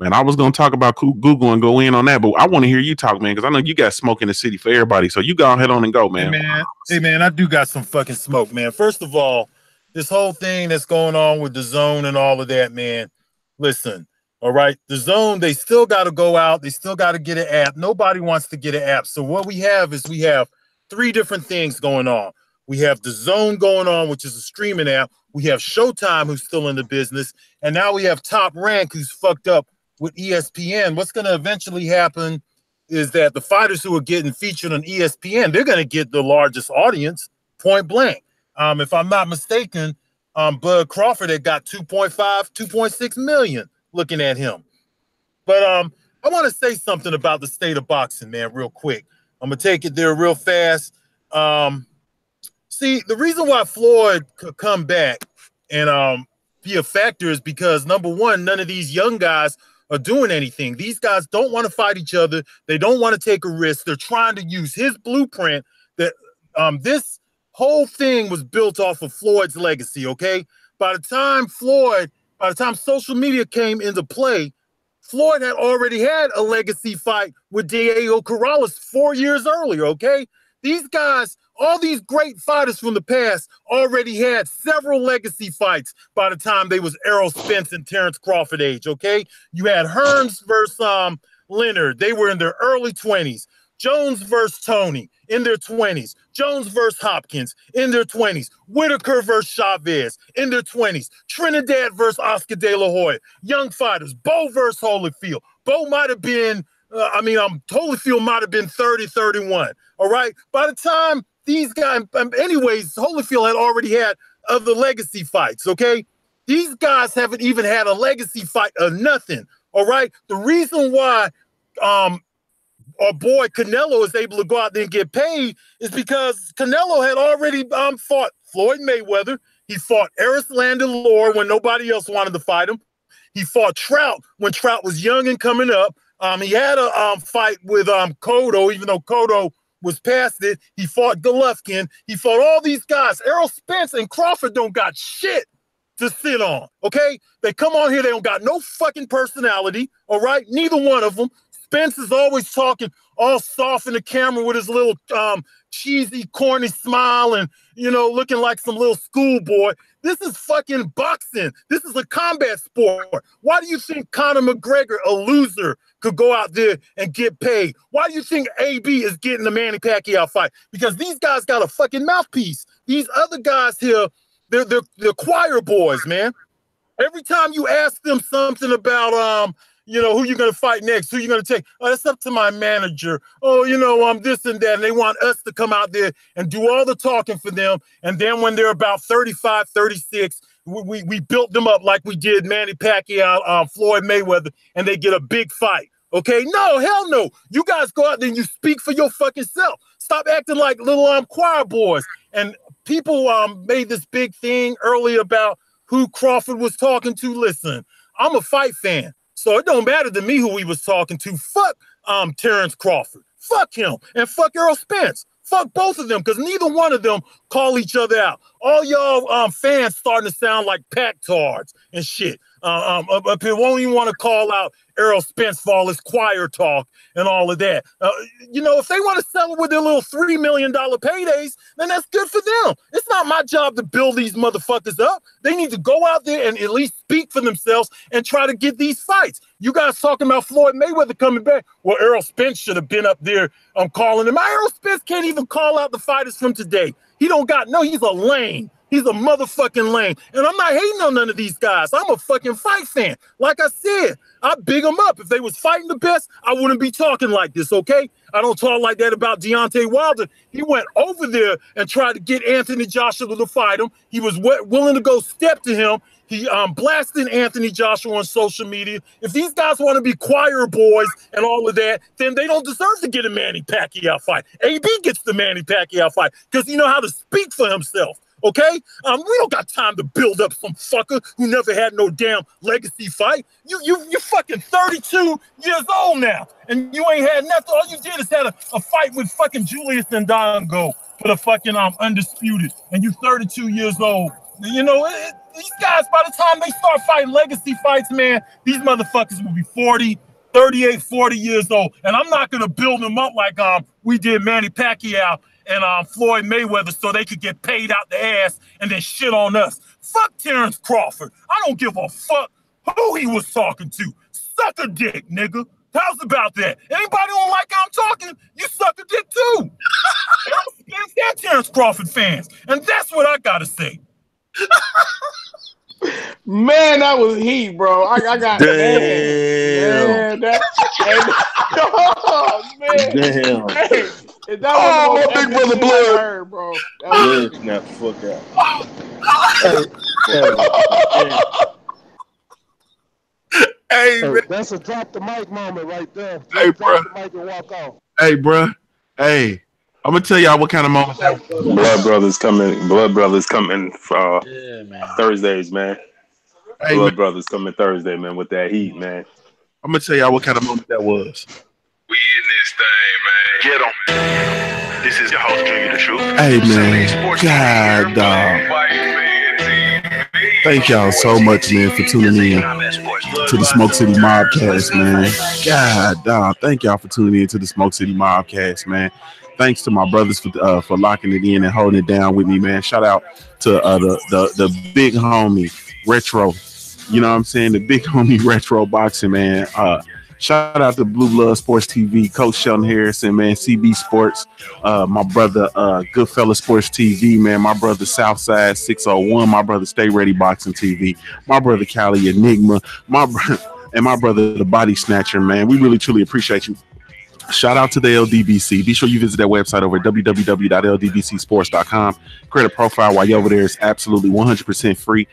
Man, I was going to talk about Google and go in on that, but I want to hear you talk, man, because I know you got smoke in the city for everybody. So you go ahead on and go, man. Hey, man, I do got some fucking smoke, man. First of all, this whole thing that's going on with the zone and all of that, man, listen. All right, the zone, they still got to go out. They still got to get an app. Nobody wants to get an app. So what we have is we have three different things going on. We have the zone going on, which is a streaming app. We have Showtime, who's still in the business. And now we have Top Rank, who's fucked up with ESPN. What's going to eventually happen is that the fighters who are getting featured on ESPN, they're going to get the largest audience, point blank. If I'm not mistaken, Bud Crawford had got 2.5, 2.6 million. Looking at him. But I want to say something about the state of boxing, man, real quick. I'm going to take it there real fast. See, the reason why Floyd could come back and be a factor is because, number one, none of these young guys are doing anything. These guys don't want to fight each other. They don't want to take a risk. They're trying to use his blueprint that this whole thing was built off of Floyd's legacy, okay? By the time social media came into play, Floyd had already had a legacy fight with Diego Corrales 4 years earlier, okay? These guys, all these great fighters from the past already had several legacy fights by the time they was Errol Spence and Terrence Crawford age, okay? You had Hearns versus Leonard. They were in their early 20s. Jones versus Tony in their 20s. Jones versus Hopkins in their 20s. Whitaker versus Chavez in their 20s. Trinidad versus Oscar De La Hoya. Young fighters. Bo versus Holyfield. Bo might have been, Holyfield might have been 30, 31. All right? By the time these guys, anyways, Holyfield had already had other legacy fights, okay? These guys haven't even had a legacy fight or nothing, all right? The reason why our boy Canelo is able to go out there and get paid is because Canelo had already fought Floyd Mayweather. He fought Eris Landon-Lore when nobody else wanted to fight him. He fought Trout when Trout was young and coming up. He had a fight with Cotto, even though Cotto was past it. He fought Golovkin. He fought all these guys. Errol Spence and Crawford don't got shit to sit on, okay? They come on here, they don't got no fucking personality, all right? Neither one of them. Spence is always talking all soft in the camera with his little cheesy, corny smile and, you know, looking like some little schoolboy. This is fucking boxing. This is a combat sport. Why do you think Conor McGregor, a loser, could go out there and get paid? Why do you think AB is getting the Manny Pacquiao fight? Because these guys got a fucking mouthpiece. These other guys here, they're choir boys, man. Every time you ask them something about you know, who you gonna fight next, who you gonna take, oh, that's up to my manager. Oh, you know, this and that. And they want us to come out there and do all the talking for them. And then when they're about 35, 36, we built them up like we did Manny Pacquiao, Floyd Mayweather, and they get a big fight. Okay, no, hell no. You guys go out there and you speak for your fucking self. Stop acting like little choir boys. And people made this big thing earlier about who Crawford was talking to. Listen, I'm a fight fan, so it don't matter to me who he was talking to. Fuck Terrence Crawford. Fuck him. And fuck Errol Spence. Fuck both of them, because neither one of them call each other out. All y'all fans starting to sound like pack-tards and shit. Up here won't even want to call out Errol Spence for all his choir talk and all of that. You know, if they want to sell it with their little $3 million paydays, then that's good for them. It's not my job to build these motherfuckers up. They need to go out there and at least speak for themselves and try to get these fights. You guys talking about Floyd Mayweather coming back? Well, Errol Spence should have been up there calling him. Errol Spence can't even call out the fighters from today. He don't got, no, he's a lame. He's a motherfucking lame. And I'm not hating on none of these guys. I'm a fucking fight fan. Like I said, I big them up. If they was fighting the best, I wouldn't be talking like this, okay? I don't talk like that about Deontay Wilder. He went over there and tried to get Anthony Joshua to fight him. He was willing to go step to him. He blasted Anthony Joshua on social media. If these guys want to be choir boys and all of that, then they don't deserve to get a Manny Pacquiao fight. AB gets the Manny Pacquiao fight because he know how to speak for himself. Okay? We don't got time to build up some fucker who never had no damn legacy fight. You're fucking 32 years old now, and you ain't had nothing. All you did is had a fight with fucking Julius Ndongo for the fucking undisputed, and you're 32 years old. You know, these guys, by the time they start fighting legacy fights, man, these motherfuckers will be 40, 38, 40 years old. And I'm not going to build them up like we did Manny Pacquiao and Floyd Mayweather so they could get paid out the ass and then shit on us. Fuck Terrence Crawford. I don't give a fuck who he was talking to. Suck a dick, nigga. How's about that? Anybody don't like how I'm talking, you suck a dick too. They're Terrence Crawford fans. And that's what I got to say. Man, that was heat, bro. I got damn. Oh man, damn. Hey, that was my big brother blood, heard, bro. That was snap the fuck out. Hey, that's a drop the mic moment right there. Hey, bro. Drop the mic and walk off. Hey, bro. Hey, I'm gonna tell y'all what kind of moment that was. Blood Brothers coming for Thursdays, man. Hey, Blood man. Brothers coming Thursday, man, with that heat, man. I'm gonna tell y'all what kind of moment that was. We in this thing, man. Get 'em. This is your host, Junior the Truth. Hey, man. God, dog. Thank y'all so much, man, for tuning in to the Smoke City Mobcast, man. God, dog. Thank y'all for tuning in to the Smoke City Mobcast, man. Thanks to my brothers for locking it in and holding it down with me, man. Shout out to the big homie Retro. You know what I'm saying? The big homie Retro Boxing, man. Shout out to Blue Blood Sports TV, Coach Sheldon Harrison, man, CB Sports, my brother Goodfella Sports TV, man, my brother Southside 601, my brother Stay Ready Boxing TV, my brother Cali Enigma, and my brother the Body Snatcher, man. We really truly appreciate you. Shout out to the LDBC. Be sure you visit their website over at www.ldbcsports.com. Create a profile while you're over there. It's absolutely 100% free.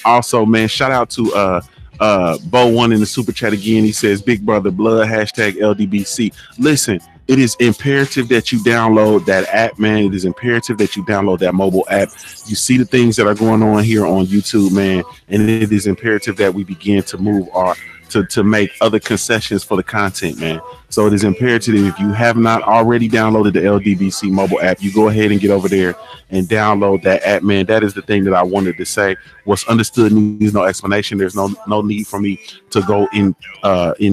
Also, man, shout out to Bo One in the super chat again. He says, Big Brother Blood, hashtag LDBC. Listen, it is imperative that you download that app, man. It is imperative that you download that mobile app. You see the things that are going on here on YouTube, man, and it is imperative that we begin to move our to make other concessions for the content, man. So it is imperative that if you have not already downloaded the LDBC mobile app, you go ahead and get over there and download that app, man. That is the thing that I wanted to say. What's understood needs no explanation. There's no need for me to go in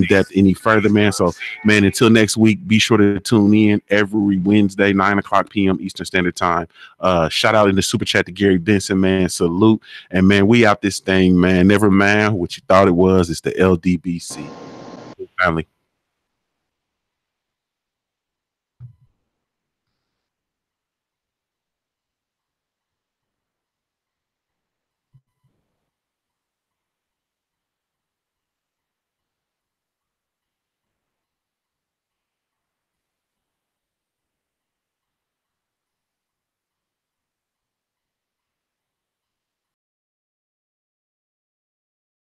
depth any further, man. So, man, until next week, be sure to tune in every Wednesday, 9:00 p.m. Eastern Standard Time. Shout out in the super chat to Gary Benson, man. Salute. And, man, we out this thing, man. Never mind what you thought it was. It's the LDBC family.